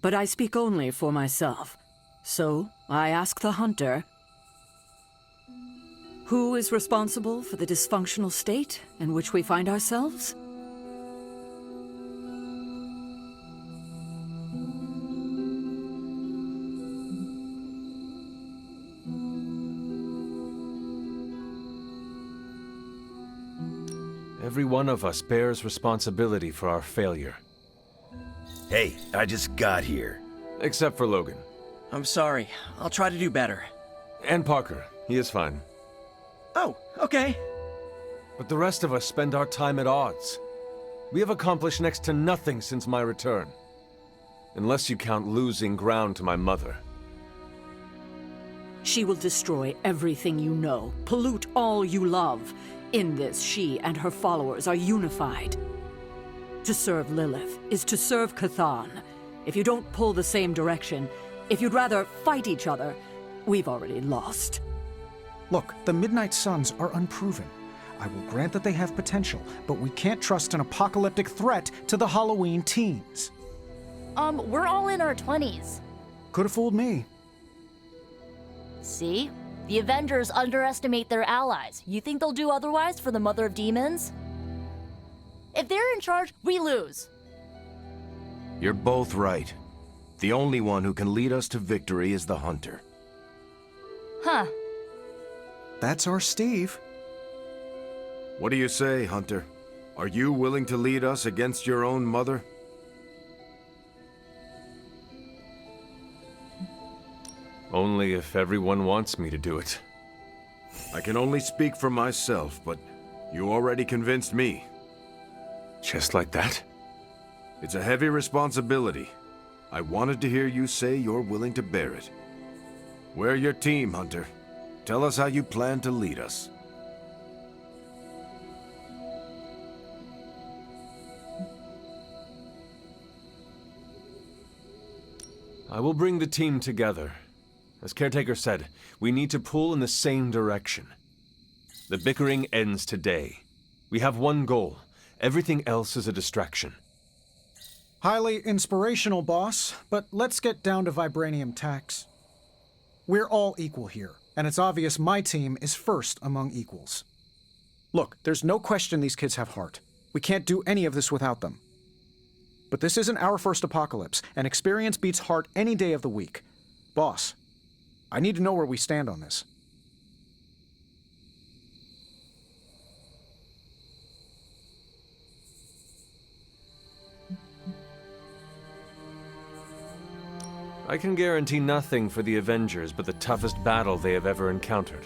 But I speak only for myself. So, I ask the Hunter, who is responsible for the dysfunctional state in which we find ourselves? Every one of us bears responsibility for our failure. Hey, I just got here. Except for Logan. I'm sorry. I'll try to do better. And Parker. He is fine. Oh, okay. But the rest of us spend our time at odds. We have accomplished next to nothing since my return. Unless you count losing ground to my mother. She will destroy everything you know, pollute all you love. In this, she and her followers are unified. To serve Lilith is to serve Cathan. If you don't pull the same direction, if you'd rather fight each other, we've already lost. Look, the Midnight Suns are unproven. I will grant that they have potential, but we can't trust an apocalyptic threat to the Halloween teens. We're all in our 20s. Could have fooled me. See? The Avengers underestimate their allies. You think they'll do otherwise for the Mother of Demons? If they're in charge, we lose. You're both right. The only one who can lead us to victory is the Hunter. Huh. That's our Steve. What do you say, Hunter? Are you willing to lead us against your own mother? Only if everyone wants me to do it. I can only speak for myself, but you already convinced me. Just like that? It's a heavy responsibility. I wanted to hear you say you're willing to bear it. We're your team, Hunter. Tell us how you plan to lead us. I will bring the team together. As Caretaker said, we need to pull in the same direction. The bickering ends today. We have one goal. Everything else is a distraction. Highly inspirational, boss, but let's get down to vibranium tax. We're all equal here, and it's obvious my team is first among equals. Look, there's no question these kids have heart. We can't do any of this without them. But this isn't our first apocalypse, and experience beats heart any day of the week. Boss, I need to know where we stand on this. I can guarantee nothing for the Avengers but the toughest battle they have ever encountered.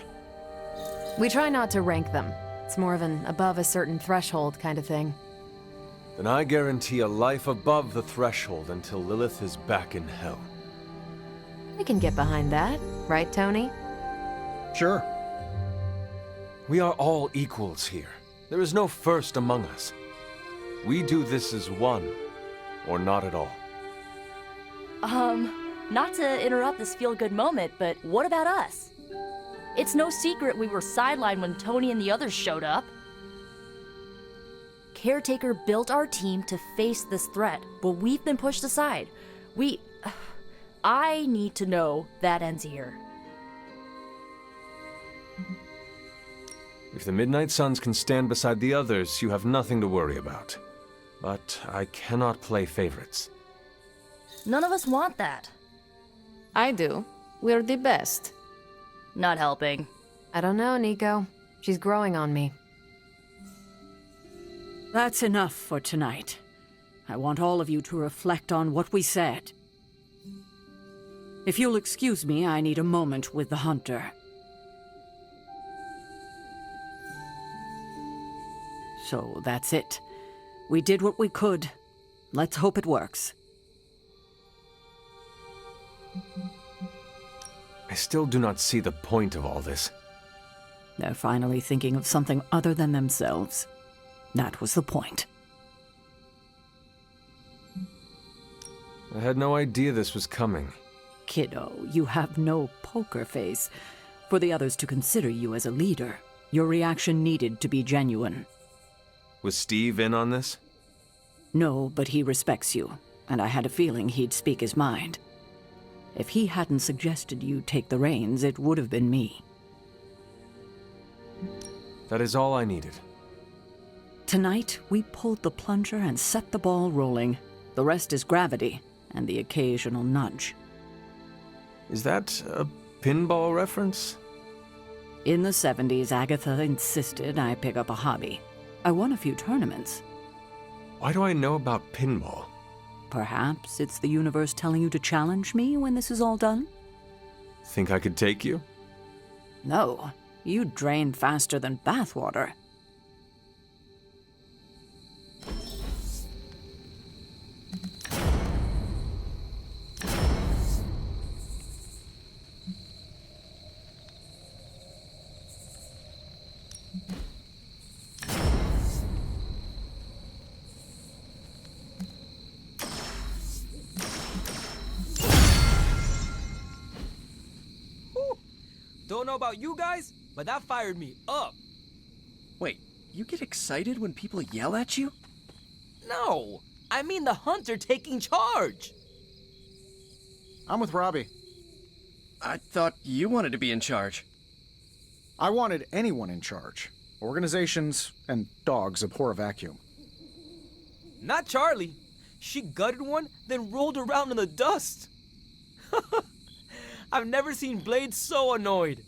We try not to rank them. It's more of an above a certain threshold kind of thing. Then I guarantee a life above the threshold until Lilith is back in hell. We can get behind that, right, Tony? Sure. We are all equals here. There is no first among us. We do this as one, or not at all. Not to interrupt this feel-good moment, but what about us? It's no secret we were sidelined when Tony and the others showed up. Caretaker built our team to face this threat, but we've been pushed aside. I need to know that ends here. If the Midnight Suns can stand beside the others, you have nothing to worry about. But I cannot play favorites. None of us want that. I do. We're the best. Not helping. I don't know, Nico. She's growing on me. That's enough for tonight. I want all of you to reflect on what we said. If you'll excuse me, I need a moment with the Hunter. So that's it. We did what we could. Let's hope it works. I still do not see the point of all this. They're finally thinking of something other than themselves. That was the point. I had no idea this was coming. Kiddo, you have no poker face. For the others to consider you as a leader, your reaction needed to be genuine. Was Steve in on this? No, but he respects you, and I had a feeling he'd speak his mind. If he hadn't suggested you take the reins, it would have been me. That is all I needed. Tonight, we pulled the plunger and set the ball rolling. The rest is gravity, and the occasional nudge. Is that a pinball reference? In the 70s, Agatha insisted I pick up a hobby. I won a few tournaments. Why do I know about pinball? Perhaps it's the universe telling you to challenge me when this is all done? Think I could take you? No, you drain faster than bathwater. Don't know about you guys, but that fired me up. Wait, you get excited when people yell at you? No, I mean the hunter taking charge. I'm with Robbie. I thought you wanted to be in charge. I wanted anyone in charge. Organizations and dogs abhor a vacuum. Not Charlie. She gutted one, then rolled around in the dust. I've never seen Blade so annoyed.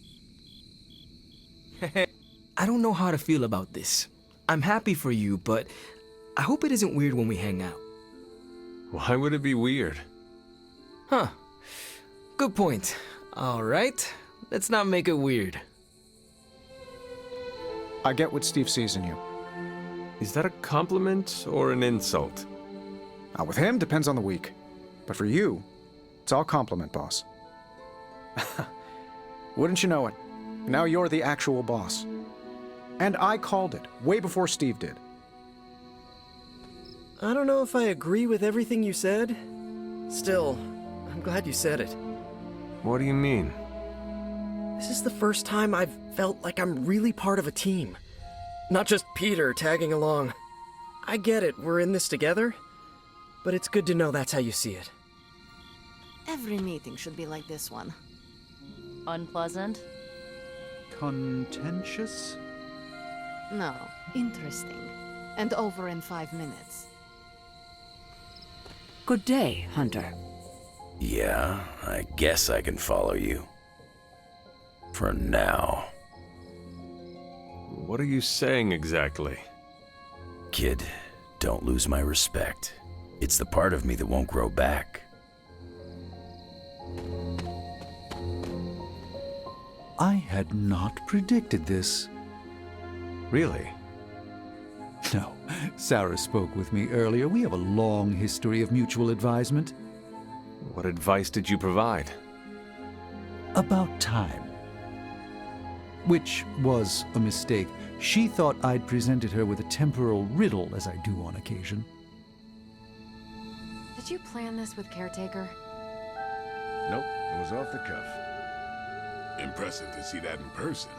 I don't know how to feel about this. I'm happy for you, but I hope it isn't weird when we hang out. Why would it be weird? Huh. Good point. All right, let's not make it weird. I get what Steve sees in you. Is that a compliment or an insult? With him, depends on the week. But for you, it's all compliment, boss. Wouldn't you know it? Now you're the actual boss. And I called it, way before Steve did. I don't know if I agree with everything you said. Still, I'm glad you said it. What do you mean? This is the first time I've felt like I'm really part of a team. Not just Peter tagging along. I get it, we're in this together. But it's good to know that's how you see it. Every meeting should be like this one. Unpleasant? Contentious? No, interesting. And over in 5 minutes. Good day, Hunter. Yeah, I guess I can follow you. For now. What are you saying exactly? Kid, don't lose my respect. It's the part of me that won't grow back. I had not predicted this. Really? No, Sarah spoke with me earlier. We have a long history of mutual advisement. What advice did you provide? About time. Which was a mistake. She thought I'd presented her with a temporal riddle, as I do on occasion. Did you plan this with Caretaker? Nope, it was off the cuff. Impressive to see that in person.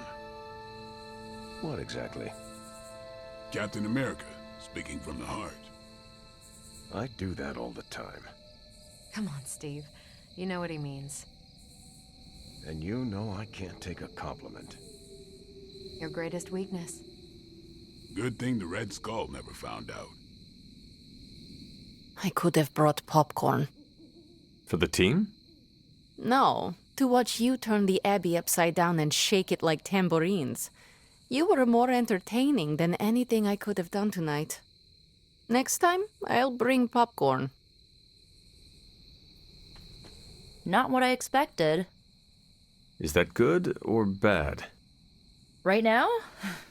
What exactly? Captain America, speaking from the heart. I do that all the time. Come on, Steve. You know what he means. And you know I can't take a compliment. Your greatest weakness. Good thing the Red Skull never found out. I could have brought popcorn. For the team? No, to watch you turn the Abbey upside down and shake it like tambourines. You were more entertaining than anything I could have done tonight. Next time, I'll bring popcorn. Not what I expected. Is that good or bad? Right now?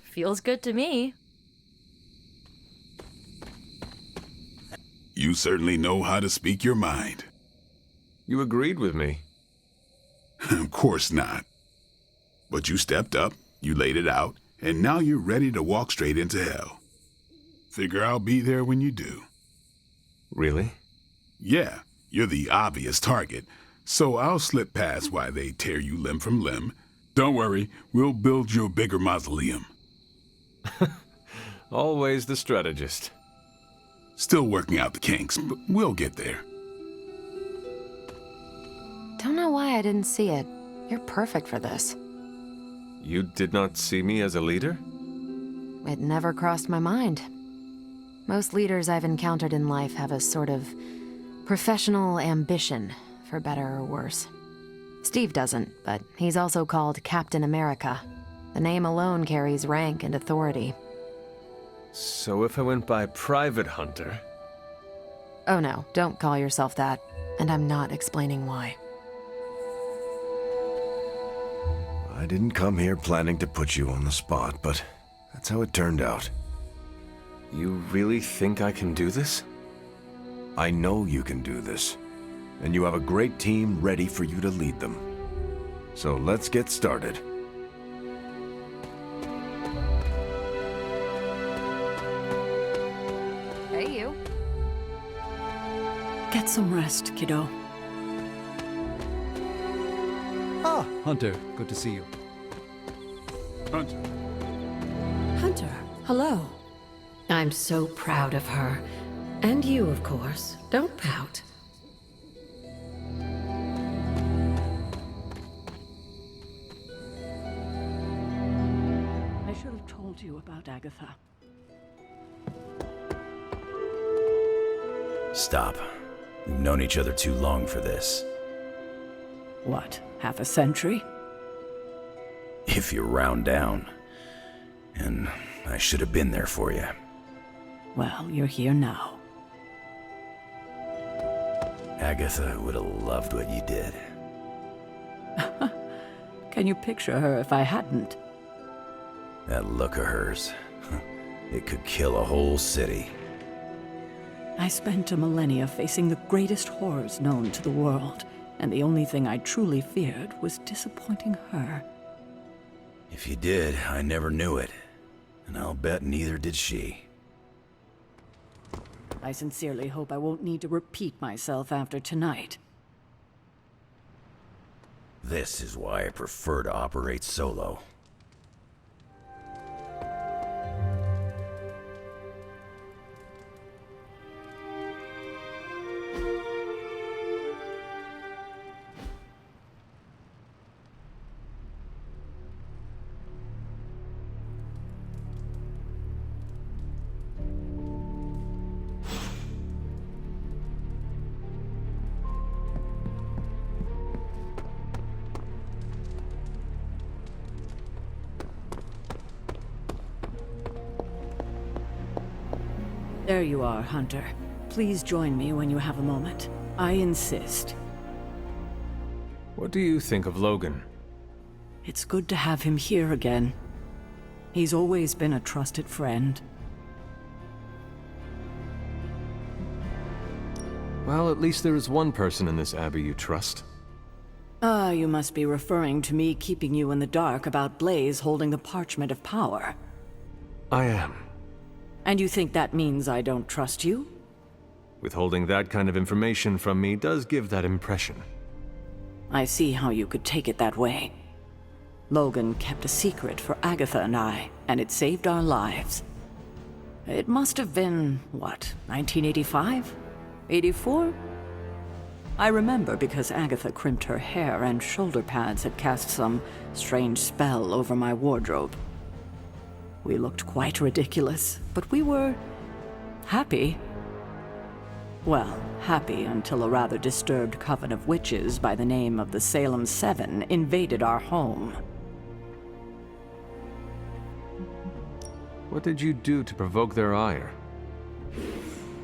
Feels good to me. You certainly know how to speak your mind. You agreed with me. Of course not. But you stepped up, you laid it out, and now you're ready to walk straight into hell. Figure I'll be there when you do. Really? Yeah, you're the obvious target, so I'll slip past why they tear you limb from limb. Don't worry, we'll build you a bigger mausoleum. Always the strategist. Still working out the kinks, but we'll get there. Don't know why I didn't see it. You're perfect for this. You did not see me as a leader? It never crossed my mind. Most leaders I've encountered in life have a sort of professional ambition, for better or worse. Steve doesn't, but he's also called Captain America. The name alone carries rank and authority. So if I went by Private Hunter... Oh no, don't call yourself that. And I'm not explaining why. I didn't come here planning to put you on the spot, but that's how it turned out. You really think I can do this? I know you can do this, and you have a great team ready for you to lead them. So let's get started. Hey, you. Get some rest, kiddo. Ah, Hunter, good to see you. Hunter. Hunter, hello. I'm so proud of her. And you, of course. Don't pout. I should have told you about Agatha. Stop. We've known each other too long for this. What, half a century? If you round down. And I should have been there for you. Well, you're here now. Agatha would have loved what you did. Can you picture her if I hadn't? That look of hers. It could kill a whole city. I spent a millennia facing the greatest horrors known to the world, and the only thing I truly feared was disappointing her. If you did, I never knew it. And I'll bet neither did she. I sincerely hope I won't need to repeat myself after tonight. This is why I prefer to operate solo. There you are, Hunter. Please join me when you have a moment. I insist. What do you think of Logan? It's good to have him here again. He's always been a trusted friend. Well, at least there is one person in this abbey you trust. Ah, you must be referring to me keeping you in the dark about Blaze holding the parchment of power. I am. And you think that means I don't trust you? Withholding that kind of information from me does give that impression. I see how you could take it that way. Logan kept a secret for Agatha and I, and it saved our lives. It must have been, what, 1985? 84? I remember because Agatha crimped her hair and shoulder pads had cast some strange spell over my wardrobe. We looked quite ridiculous, but we were happy. Well, happy until a rather disturbed coven of witches by the name of the Salem Seven invaded our home. What did you do to provoke their ire?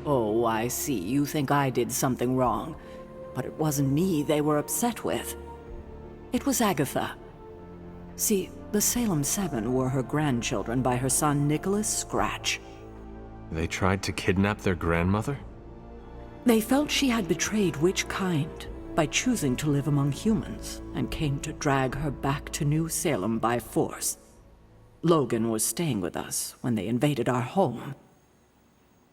Oh, I see. You think I did something wrong. But it wasn't me they were upset with. It was Agatha. See, the Salem Seven were her grandchildren by her son Nicholas Scratch. They tried to kidnap their grandmother? They felt she had betrayed which kind by choosing to live among humans, and came to drag her back to New Salem by force. Logan was staying with us when they invaded our home.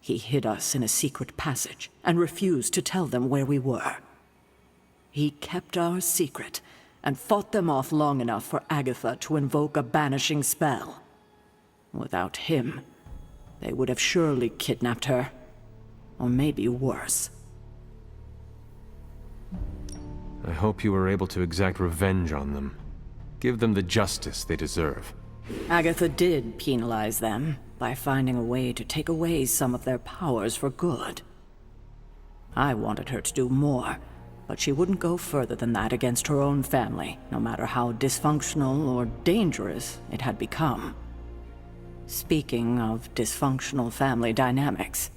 He hid us in a secret passage and refused to tell them where we were. He kept our secret and fought them off long enough for Agatha to invoke a banishing spell. Without him, they would have surely kidnapped her. Or maybe worse. I hope you were able to exact revenge on them. Give them the justice they deserve. Agatha did penalize them by finding a way to take away some of their powers for good. I wanted her to do more, but she wouldn't go further than that against her own family, no matter how dysfunctional or dangerous it had become. Speaking of dysfunctional family dynamics,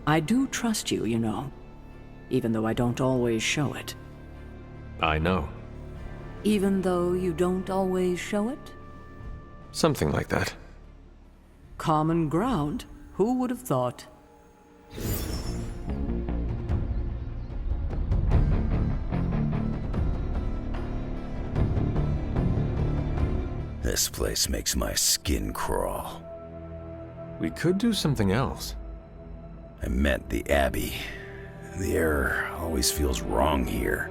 I do trust you, you know, even though I don't always show it. I know. Even though you don't always show it? Something like that. Common ground? Who would have thought? This place makes my skin crawl. We could do something else. I meant the Abbey. The air always feels wrong here.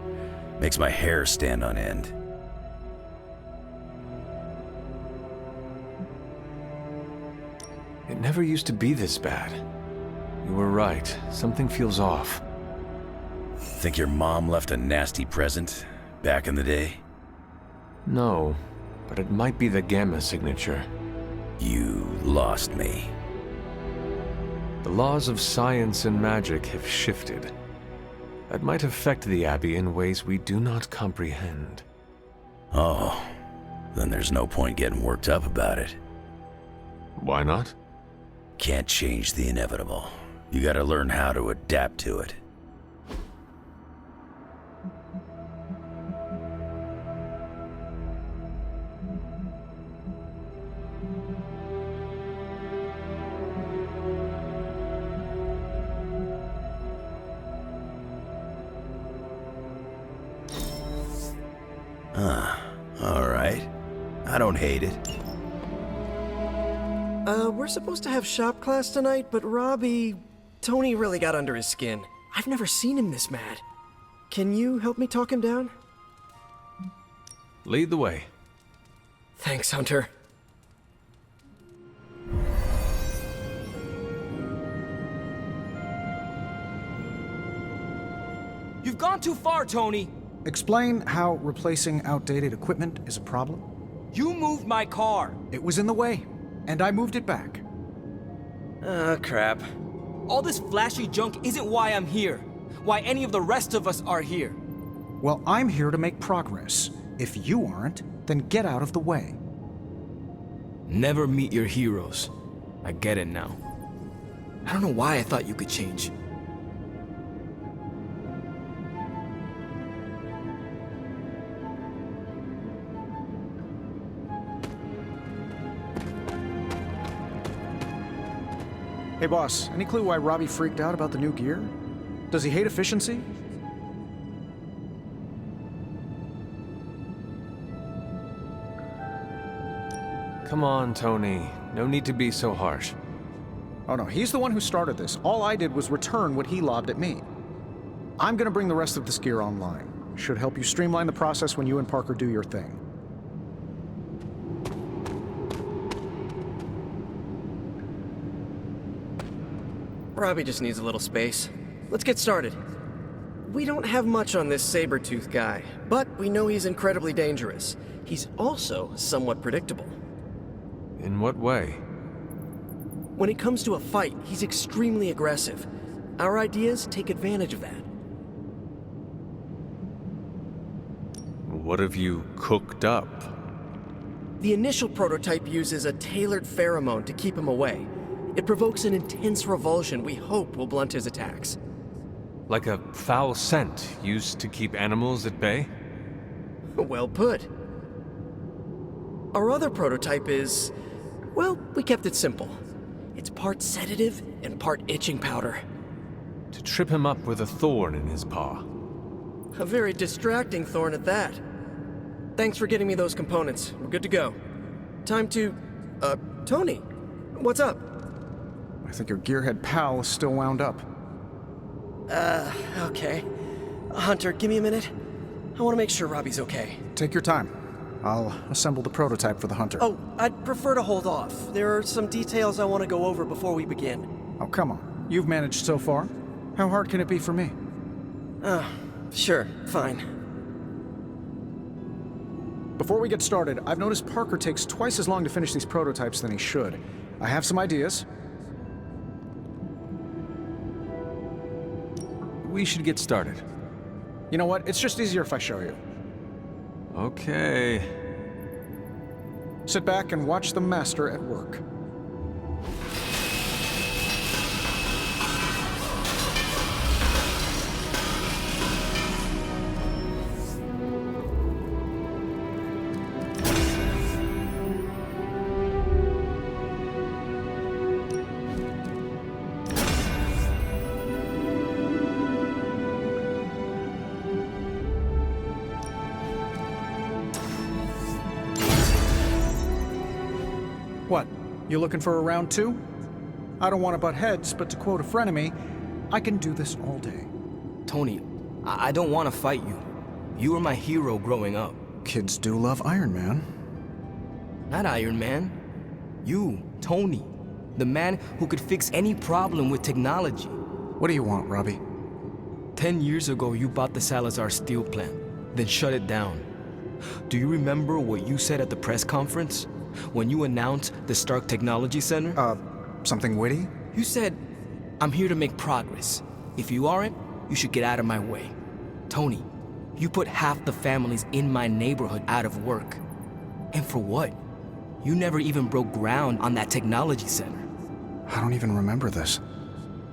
Makes my hair stand on end. It never used to be this bad. You were right. Something feels off. Think your mom left a nasty present back in the day? No, but it might be the Gamma signature. You lost me. The laws of science and magic have shifted. That might affect the Abbey in ways we do not comprehend. Oh, then there's no point getting worked up about it. Why not? Can't change the inevitable. You gotta learn how to adapt to it. Alright. I don't hate it. We're supposed to have shop class tonight, but Tony really got under his skin. I've never seen him this mad. Can you help me talk him down? Lead the way. Thanks, Hunter. You've gone too far, Tony! Explain how replacing outdated equipment is a problem. You moved my car! It was in the way, and I moved it back. Crap. All this flashy junk isn't why I'm here. Why any of the rest of us are here. Well, I'm here to make progress. If you aren't, then get out of the way. Never meet your heroes. I get it now. I don't know why I thought you could change. Hey boss, any clue why Robbie freaked out about the new gear? Does he hate efficiency? Come on, Tony. No need to be so harsh. Oh no, he's the one who started this. All I did was return what he lobbed at me. I'm gonna bring the rest of this gear online. Should help you streamline the process when you and Parker do your thing. Robbie just needs a little space. Let's get started. We don't have much on this saber-tooth guy, but we know he's incredibly dangerous. He's also somewhat predictable. In what way? When it comes to a fight, he's extremely aggressive. Our ideas take advantage of that. What have you cooked up? The initial prototype uses a tailored pheromone to keep him away. It provokes an intense revulsion we hope will blunt his attacks. Like a foul scent used to keep animals at bay? Well put. Our other prototype is... well, we kept it simple. It's part sedative and part itching powder. To trip him up with a thorn in his paw. A very distracting thorn at that. Thanks for getting me those components. We're good to go. Time to... Tony, what's up? I think your gearhead pal is still wound up. Okay. Hunter, give me a minute. I want to make sure Robbie's okay. Take your time. I'll assemble the prototype for the Hunter. Oh, I'd prefer to hold off. There are some details I want to go over before we begin. Oh, come on. You've managed so far. How hard can it be for me? Sure, fine. Before we get started, I've noticed Parker takes twice as long to finish these prototypes than he should. I have some ideas. We should get started. You know what? It's just easier if I show you. Okay. Sit back and watch the master at work. What, you looking for a round two? I don't want to butt heads, but to quote a frenemy, I can do this all day. Tony, I don't want to fight you. You were my hero growing up. Kids do love Iron Man. Not Iron Man. You, Tony. The man who could fix any problem with technology. What do you want, Robbie? 10 years ago, you bought the Salazar steel plant, then shut it down. Do you remember what you said at the press conference? When you announced the Stark Technology Center? Something witty? You said, I'm here to make progress. If you aren't, you should get out of my way. Tony, you put half the families in my neighborhood out of work. And for what? You never even broke ground on that technology center. I don't even remember this.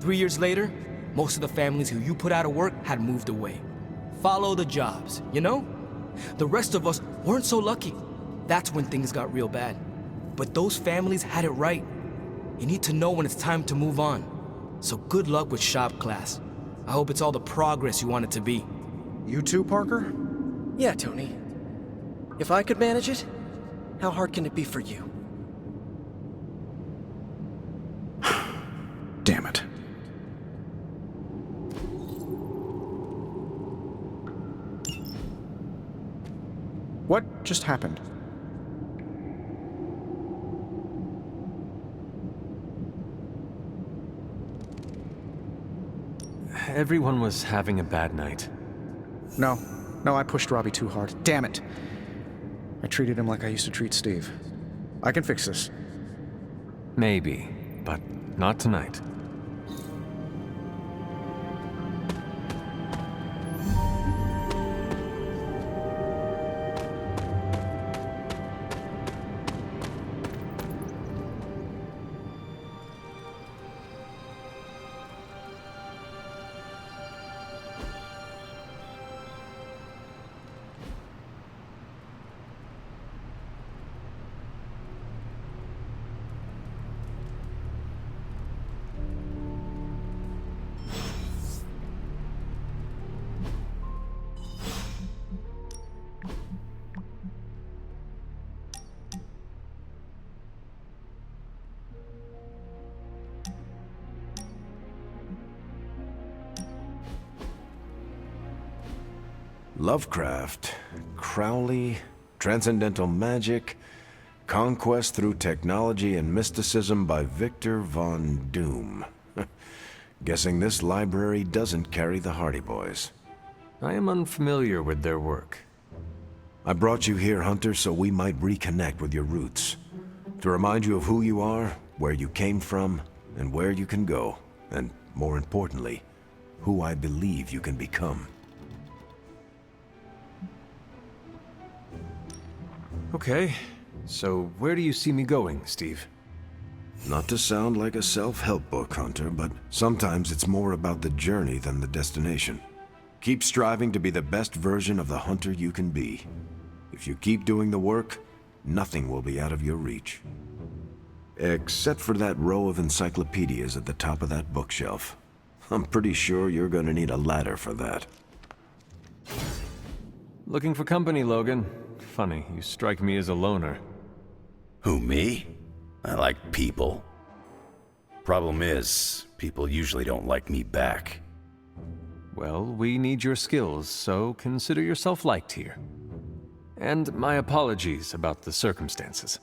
3 years later, most of the families who you put out of work had moved away. Follow the jobs, you know? The rest of us weren't so lucky. That's when things got real bad. But those families had it right. You need to know when it's time to move on. So good luck with shop class. I hope it's all the progress you want it to be. You too, Parker? Yeah, Tony. If I could manage it, how hard can it be for you? Damn it. What just happened? Everyone was having a bad night. No, I pushed Robbie too hard. Damn it. I treated him like I used to treat Steve. I can fix this. Maybe, but not tonight. Lovecraft, Crowley, transcendental magic, conquest through technology and mysticism by Victor Von Doom. Guessing this library doesn't carry the Hardy Boys. I am unfamiliar with their work. I brought you here, Hunter, so we might reconnect with your roots. To remind you of who you are, where you came from, and where you can go. And, more importantly, who I believe you can become. Okay, so where do you see me going, Steve? Not to sound like a self-help book, Hunter, but sometimes it's more about the journey than the destination. Keep striving to be the best version of the Hunter you can be. If you keep doing the work, nothing will be out of your reach. Except for that row of encyclopedias at the top of that bookshelf. I'm pretty sure you're gonna need a ladder for that. Looking for company, Logan. Funny, you strike me as a loner. Who, me? I like people. Problem is, people usually don't like me back. Well, we need your skills, so consider yourself liked here. And my apologies about the circumstances.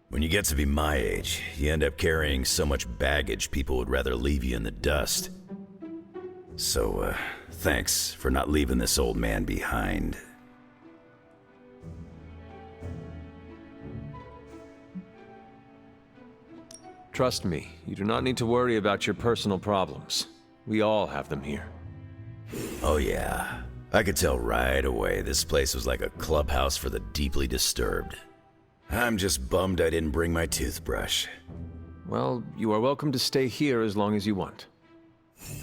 When you get to be my age, you end up carrying so much baggage people would rather leave you in the dust. So, thanks for not leaving this old man behind. Trust me, you do not need to worry about your personal problems. We all have them here. Oh yeah, I could tell right away this place was like a clubhouse for the deeply disturbed. I'm just bummed I didn't bring my toothbrush. Well, you are welcome to stay here as long as you want.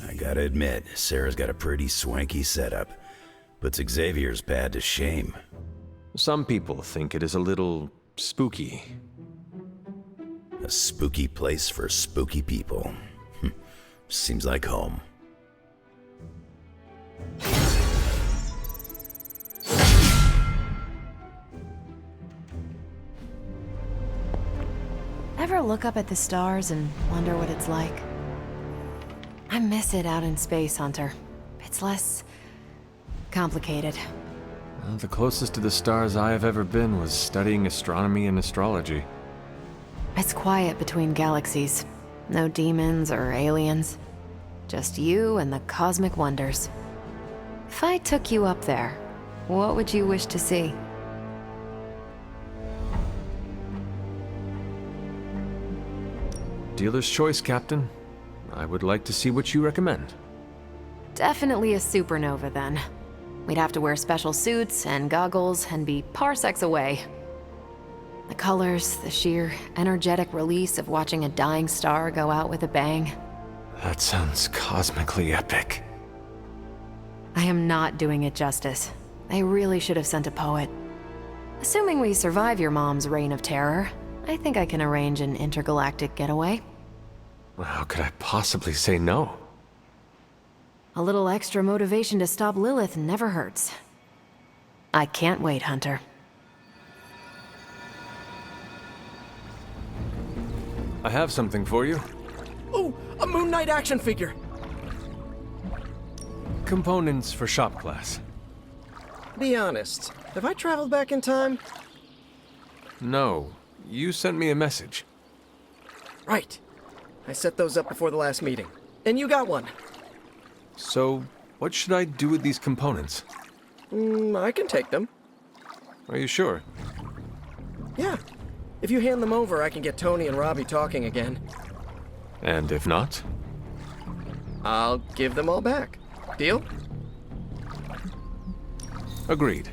I gotta admit, Sarah's got a pretty swanky setup. Puts Xavier's pad to shame. Some people think it is a little spooky. A spooky place for spooky people. Seems like home. Ever look up at the stars and wonder what it's like? I miss it out in space, Hunter. It's less complicated. Well, the closest to the stars I have ever been was studying astronomy and astrology. It's quiet between galaxies. No demons or aliens. Just you and the cosmic wonders. If I took you up there, what would you wish to see? Dealer's choice, Captain. I would like to see what you recommend. Definitely a supernova, then. We'd have to wear special suits and goggles and be parsecs away. The colors, the sheer energetic release of watching a dying star go out with a bang. That sounds cosmically epic. I am not doing it justice. I really should have sent a poet. Assuming we survive your mom's reign of terror, I think I can arrange an intergalactic getaway. Well, how could I possibly say no? A little extra motivation to stop Lilith never hurts. I can't wait, Hunter. I have something for you. Oh, a Moon Knight action figure! Components for shop class. Be honest, have I traveled back in time? No, you sent me a message. Right. I set those up before the last meeting. And you got one. So, what should I do with these components? I can take them. Are you sure? Yeah. If you hand them over, I can get Tony and Robbie talking again. And if not? I'll give them all back. Deal? Agreed.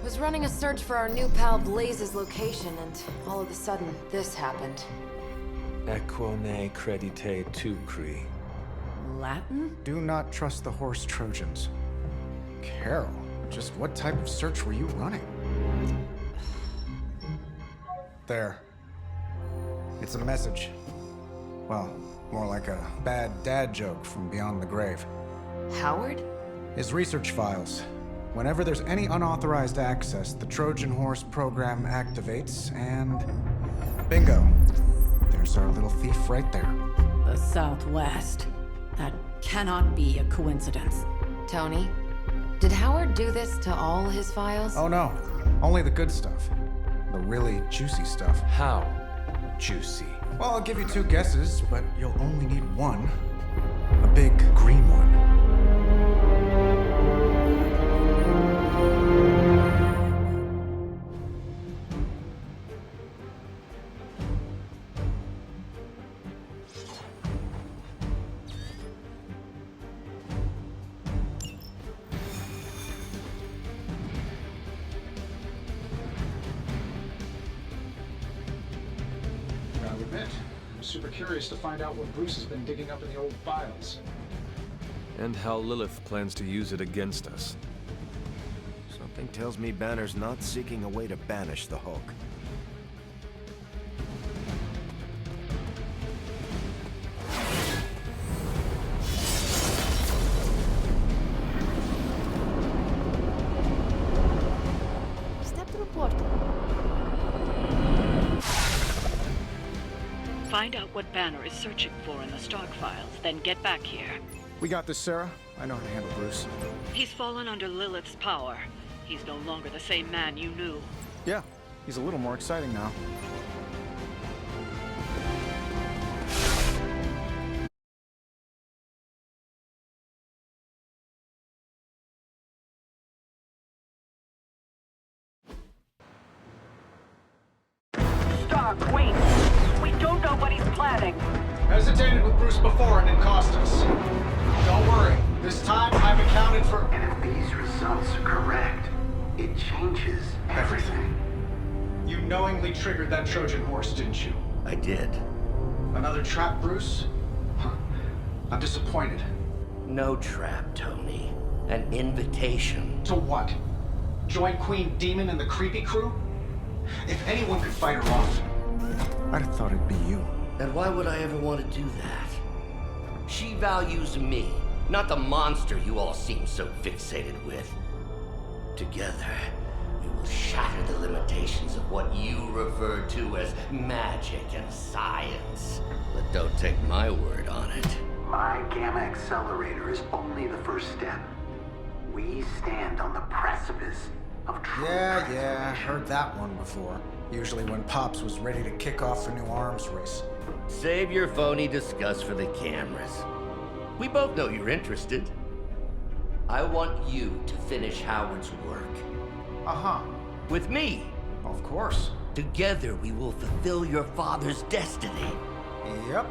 Was running a search for our new pal Blaze's location, and all of a sudden, this happened. Equone credite tucri. Latin? Do not trust the horse Trojans. Carol, just what type of search were you running? There. It's a message. Well, more like a bad dad joke from beyond the grave. Howard? His research files. Whenever there's any unauthorized access, the Trojan Horse program activates, and bingo. There's our little thief right there. The Southwest. That cannot be a coincidence. Tony, did Howard do this to all his files? Oh no, only the good stuff. The really juicy stuff. How juicy? Well, I'll give you two guesses, but you'll only need one. A big green one. I'll admit, I'm super curious to find out what Bruce has been digging up in the old files. And how Lilith plans to use it against us. Something tells me Banner's not seeking a way to banish the Hulk. Step to the portal. Find out what Banner is searching for in the stock files, then get back here. We got this, Sarah. I know how to handle Bruce. He's fallen under Lilith's power. He's no longer the same man you knew. Yeah, he's a little more exciting now. Stop, wait! We don't know what he's planning. Hesitated with Bruce before and it cost us. Don't worry, this time I've accounted for... And if these results are correct, it changes everything. You knowingly triggered that Trojan horse, didn't you? I did. Another trap, Bruce? I'm disappointed. No trap, Tony. An invitation. To what? Join Queen Demon and the creepy crew? If anyone could fight her off... I'd have thought it'd be you. And why would I ever want to do that? She values me, not the monster you all seem so fixated with. Together, we will shatter the limitations of what you refer to as magic and science. But don't take my word on it. My Gamma Accelerator is only the first step. We stand on the precipice of true Yeah, heard that one before. Usually when Pops was ready to kick off a new arms race. Save your phony disgust for the cameras. We both know you're interested. I want you to finish Howard's work. Uh-huh. With me. Of course. Together we will fulfill your father's destiny. Yep.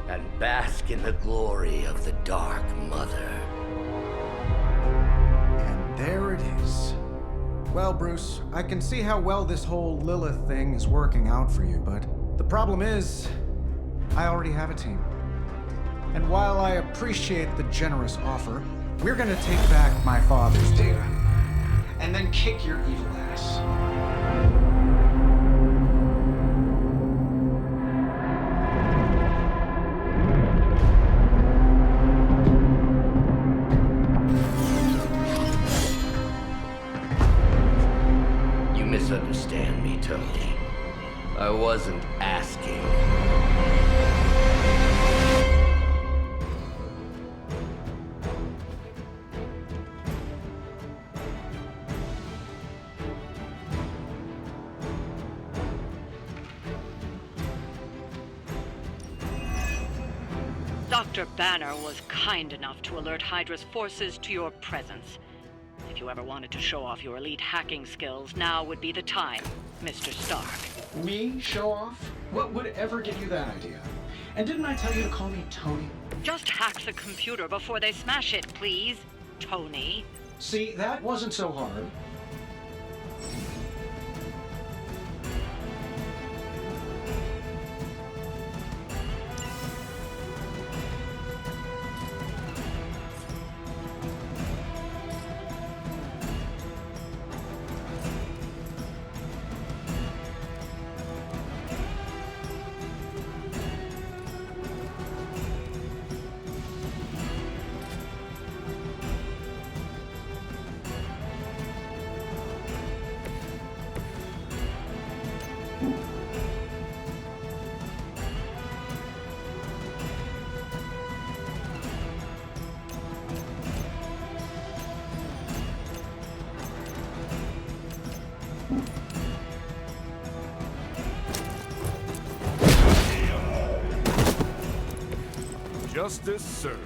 And bask in the glory of the Dark Mother. And there it is. Well, Bruce, I can see how well this whole Lilith thing is working out for you, but the problem is, I already have a team. And while I appreciate the generous offer, we're gonna take back my father's data, and then kick your evil ass. You misunderstand me, Tony. I wasn't asking. Dr. Banner was kind enough to alert Hydra's forces to your presence. If you ever wanted to show off your elite hacking skills, now would be the time, Mr. Stark. Me show off? What would ever give you that idea? And didn't I tell you to call me Tony? Just hack the computer before they smash it, please, Tony. See, that wasn't so hard. Justice served.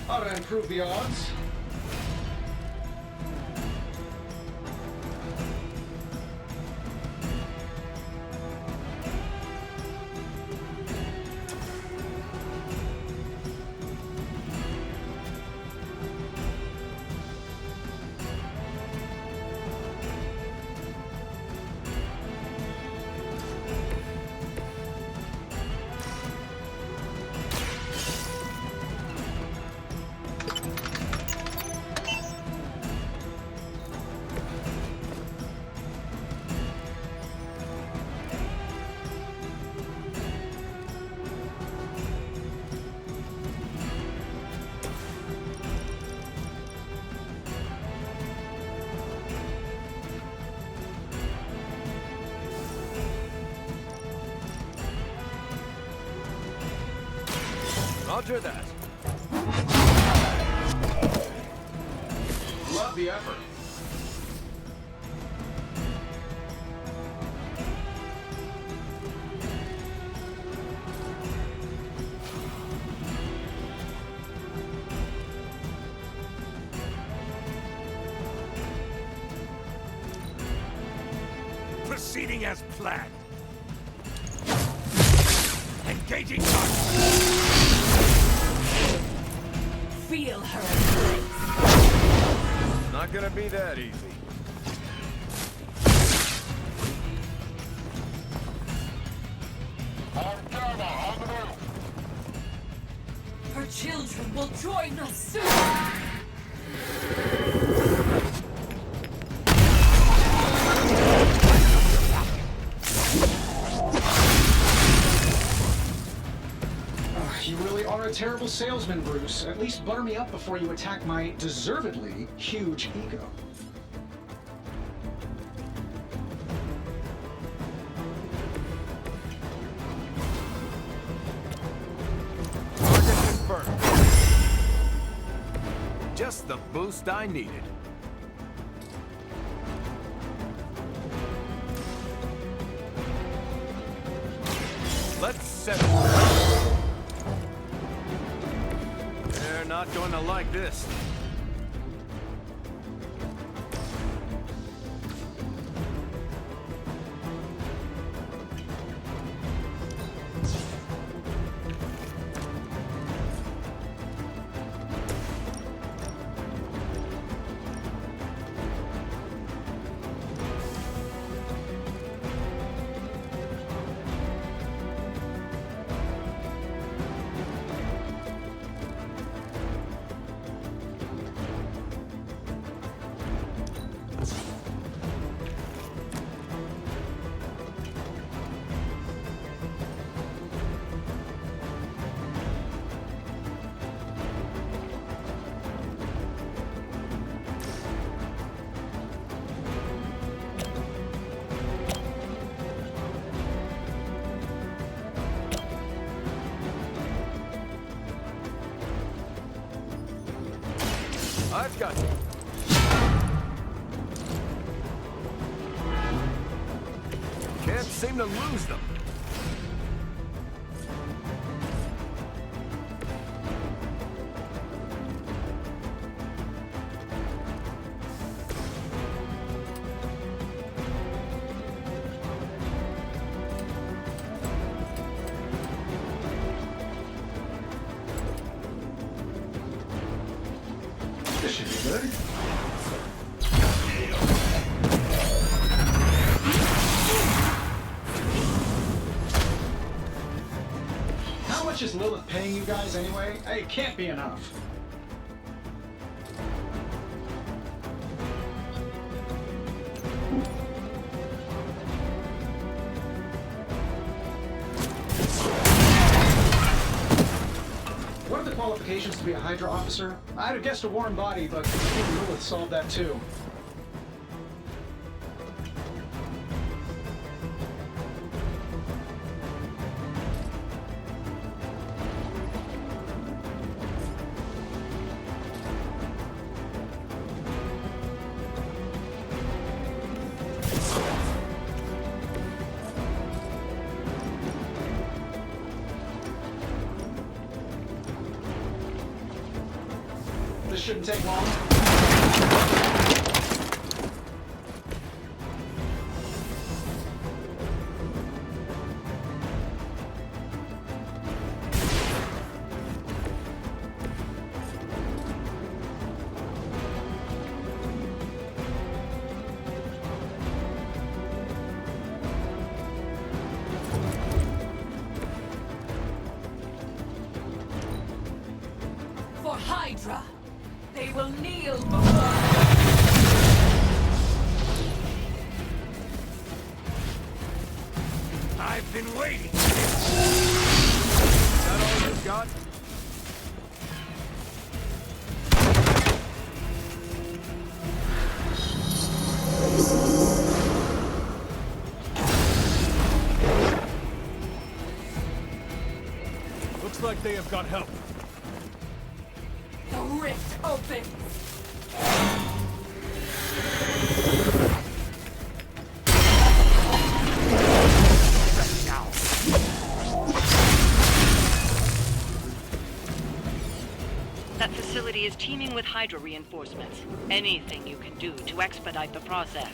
Ought to improve the odds. Roger that. Love the effort. proceeding as planned. Engaging target. Feel her embrace. Not gonna be that easy. Her children will join us soon. You really are a terrible salesman, Bruce. At least butter me up before you attack my deservedly huge ego. Target confirmed. Just the boost I needed. Let's settle. They're not going to like this. I've got you. Can't seem to lose them. This should be good. How much is Lilith paying you guys anyway? It can't be enough. What are the qualifications to be a Hydra officer? I'd have guessed a warm body, but I think Lilith solved that too. This shouldn't take long. For Hydra, they will kneel before. I've been waiting. Is that all you've got? Looks like they have got help. The rift opens. That facility is teeming with Hydra reinforcements. Anything you can do to expedite the process.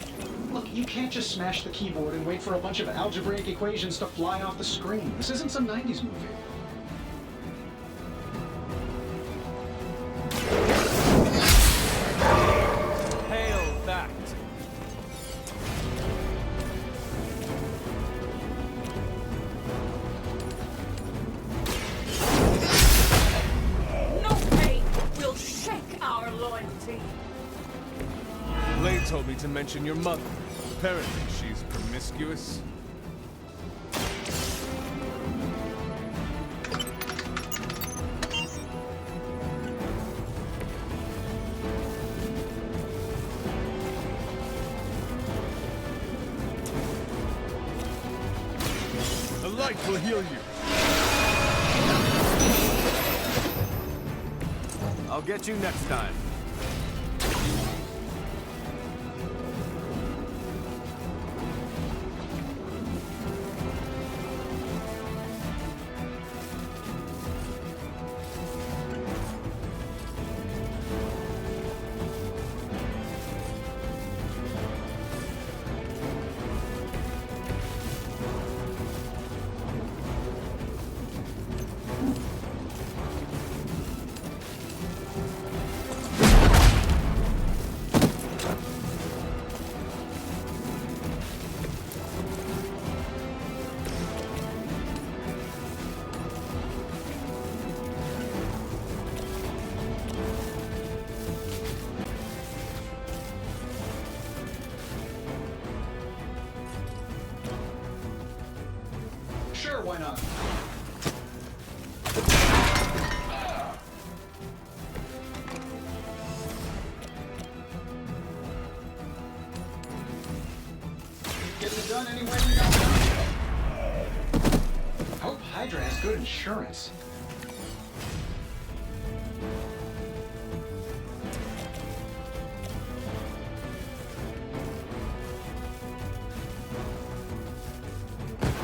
Look, you can't just smash the keyboard and wait for a bunch of algebraic equations to fly off the screen. This isn't some 90s movie. Hail that! No pain will shake our loyalty. Blade told me to mention your mother. Apparently, she's promiscuous. The light will heal you. I'll get you next time. Sure, why not? Getting it done anyway we got done. Hope Hydra has good insurance.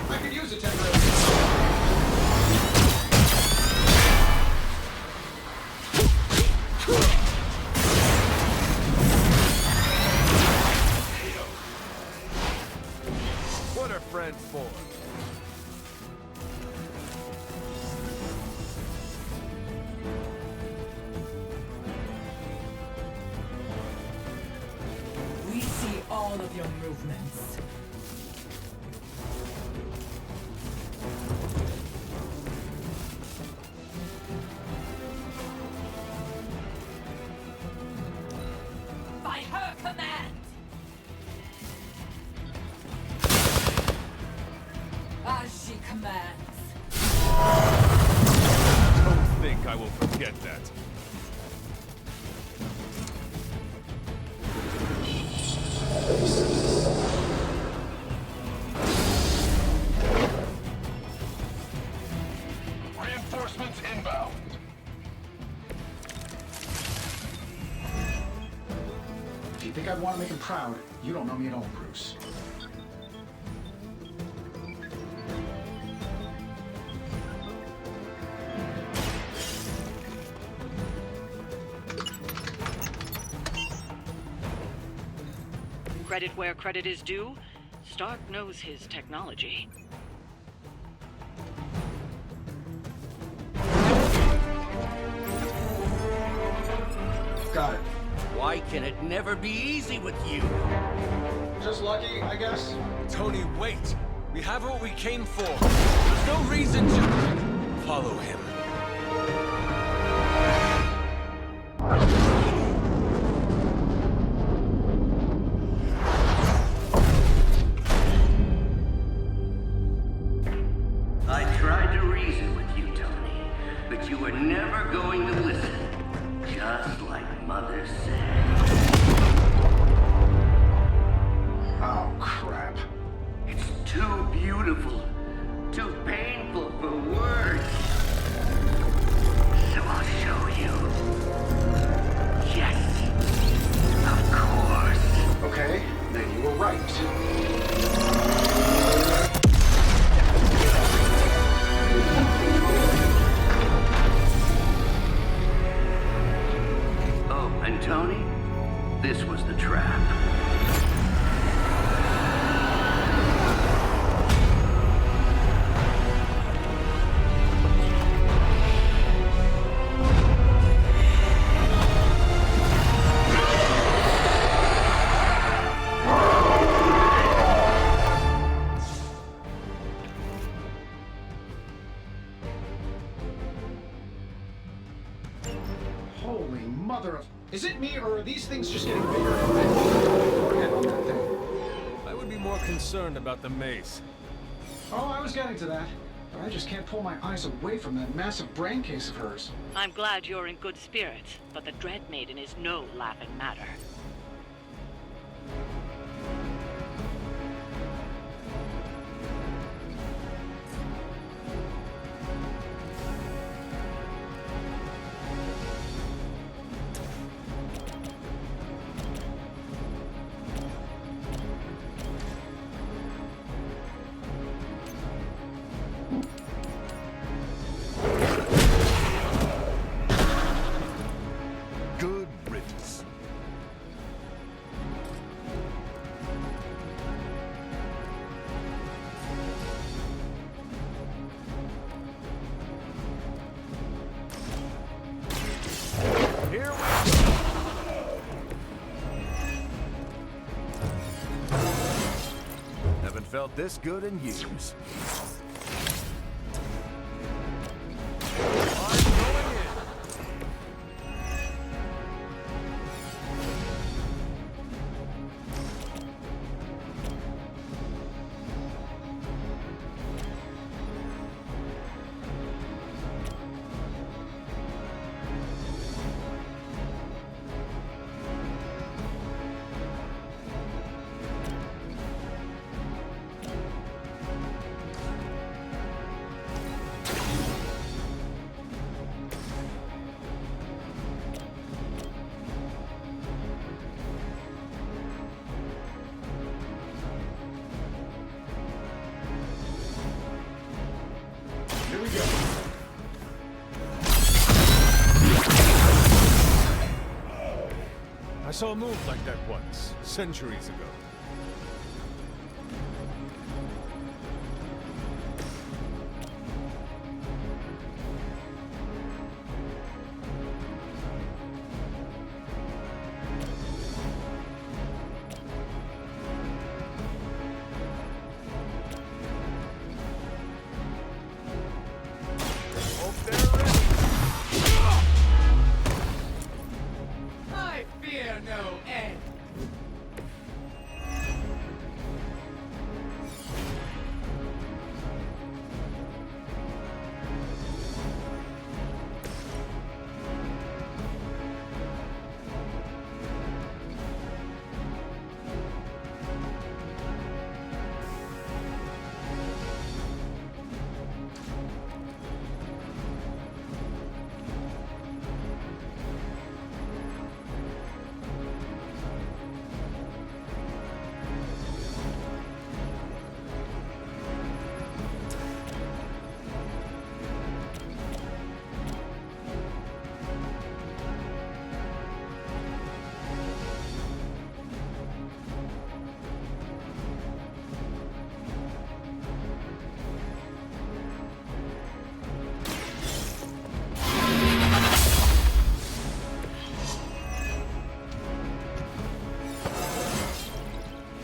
I could use a temporary. What are friends for? We see all of your movements. By her command! As she commands. Don't think I will forget that. Reinforcements inbound. If you think I'd want to make him proud, you don't know me at all, Bruce. Credit where credit is due, Stark knows his technology. Got it. Why can it never be easy with you? Just lucky, I guess. Tony, wait! We have what we came for. There's no reason to follow him. I tried to reason with you, Tony, but you were never going to listen. Just like Mother said. Oh, crap. It's too beautiful, too painful for words. So I'll show you. Yes, of course. Okay, then you were right. mother of... Is it me, or are these things just getting bigger and bigger? Forehead on that thing. I would be more concerned about the mace. Oh, I was getting to that. But I just can't pull my eyes away from that massive brain case of hers. I'm glad you're in good spirits, but the Dread Maiden is no laughing matter. Good riddance. Here we go. Haven't felt this good in years. I saw a move like that once, centuries ago. I fear no end.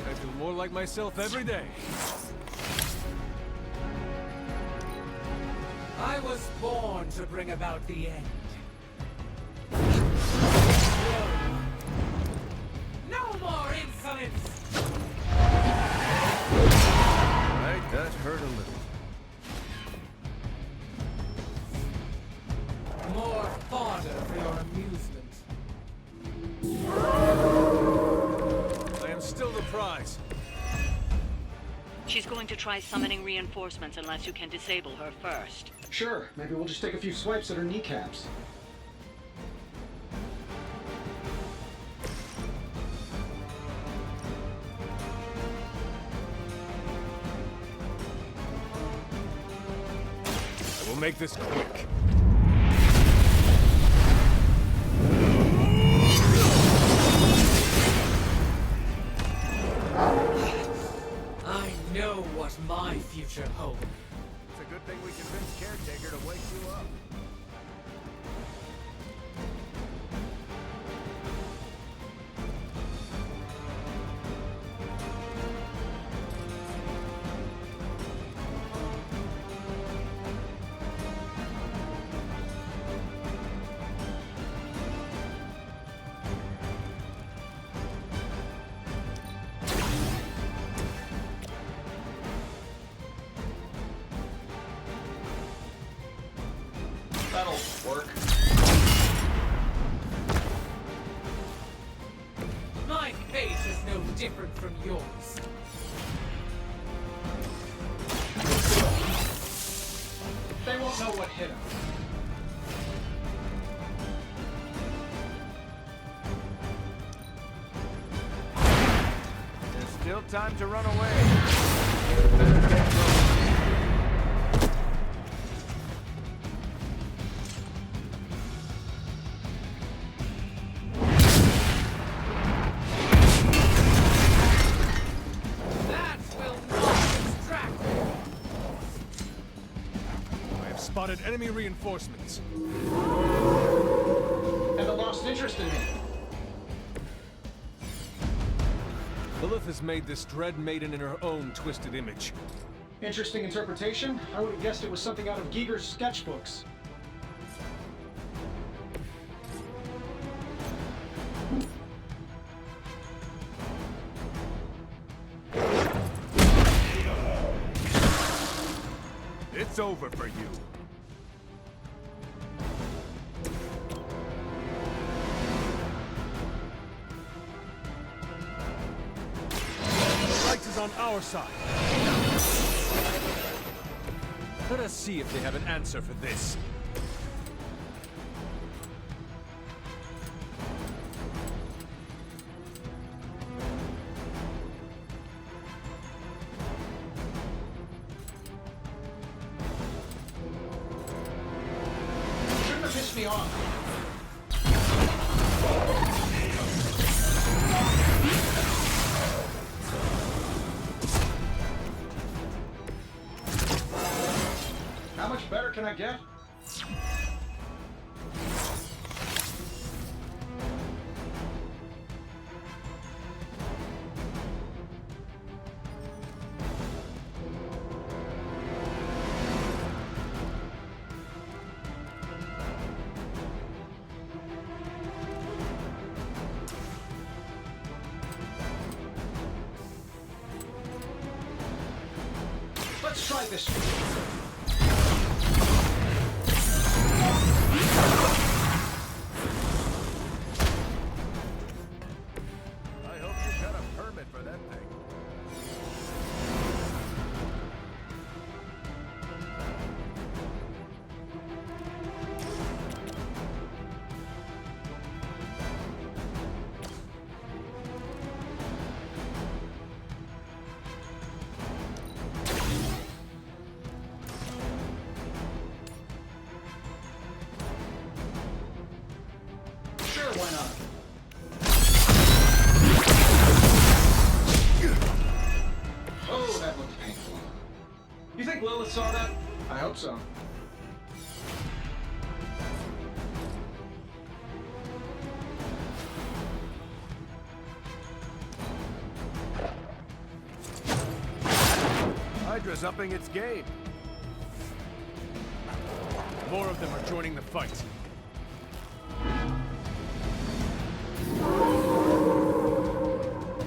I feel more like myself every day. I was born to bring about the end. No more insolence! Right, that hurt a little. More fodder for your amusement. I am still the prize. She's going to try summoning reinforcements unless you can disable her first. Sure, maybe we'll just take a few swipes at her kneecaps. I will make this quick. I know what my future holds. It's a good thing we convinced Caretaker to wake you up. That'll work. My fate is no different from yours. They won't know what hit them. There's still time to run away. Better get going. Spotted enemy reinforcements. And they lost interest in me. Lilith has made this dread maiden in her own twisted image. Interesting interpretation. I would have guessed it was something out of Giger's sketchbooks. It's over for you. The light is on our side. Let us see if they have an answer for this. Shouldn't have pissed me off. How much better can I get? Let's try this. I hope you got a permit for that thing. Sure, why not? Oh, that looked painful. You think Lilith saw that? I hope so. Hydra's upping its game. More of them are joining the fight.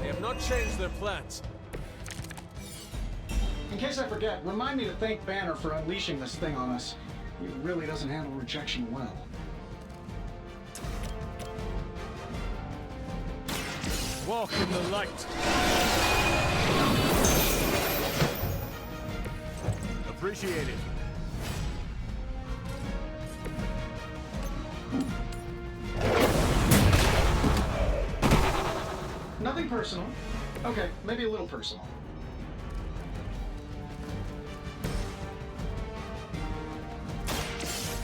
They have not changed their plans. In case I forget, remind me to thank Banner for unleashing this thing on us. He really doesn't handle rejection well. Walk in the light. Appreciate it. Nothing personal. Okay, maybe a little personal.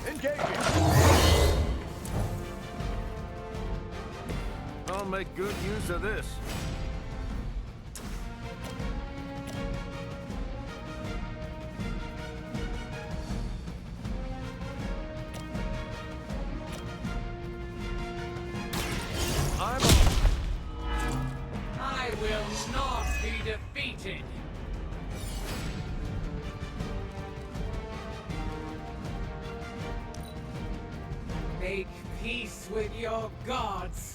Engaging. I'll make good use of this. I'm on. I will not be defeated. Make peace with your gods.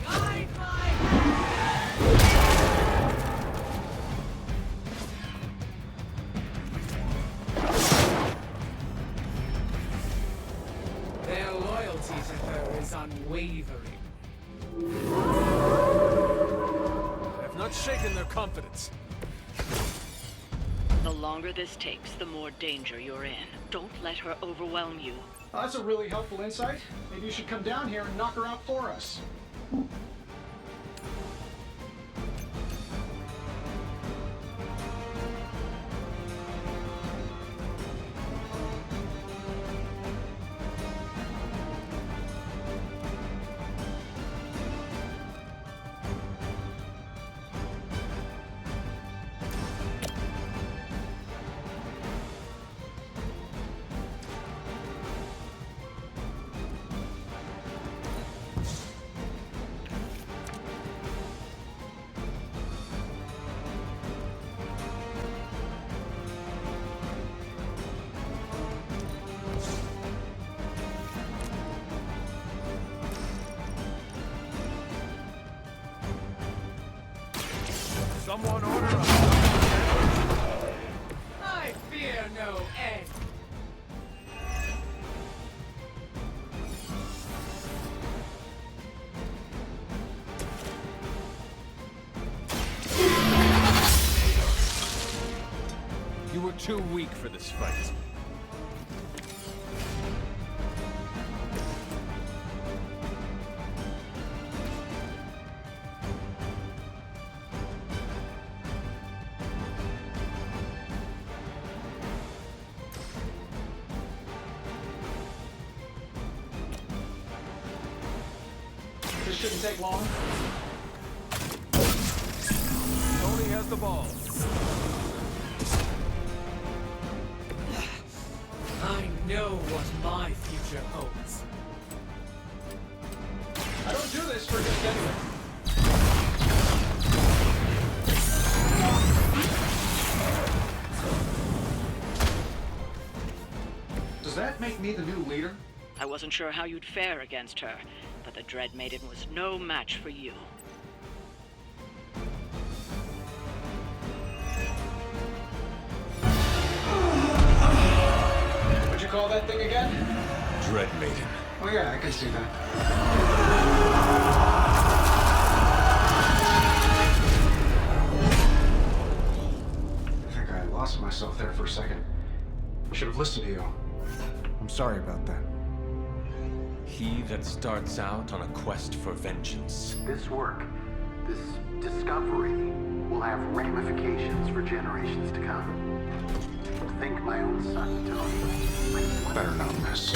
I shaken their confidence. The longer this takes, the more danger you're in. Don't let her overwhelm you. Well, that's a really helpful insight. Maybe you should come down here and knock her out for us. Someone order a... I fear no end. You were too weak for this fight. This shouldn't take long. Tony has the ball. I know what my future holds. I don't do this for just anything. Does that make me the new leader? I wasn't sure how you'd fare against her, but the Dread Maiden was no match for you. What'd you call that thing again? Dread Maiden. Oh yeah, I can see that. I think I lost myself there for a second. I should have listened to you. I'm sorry about that. He that starts out on a quest for vengeance. This work, this discovery, will have ramifications for generations to come. Think my own son, Tony. Better not miss.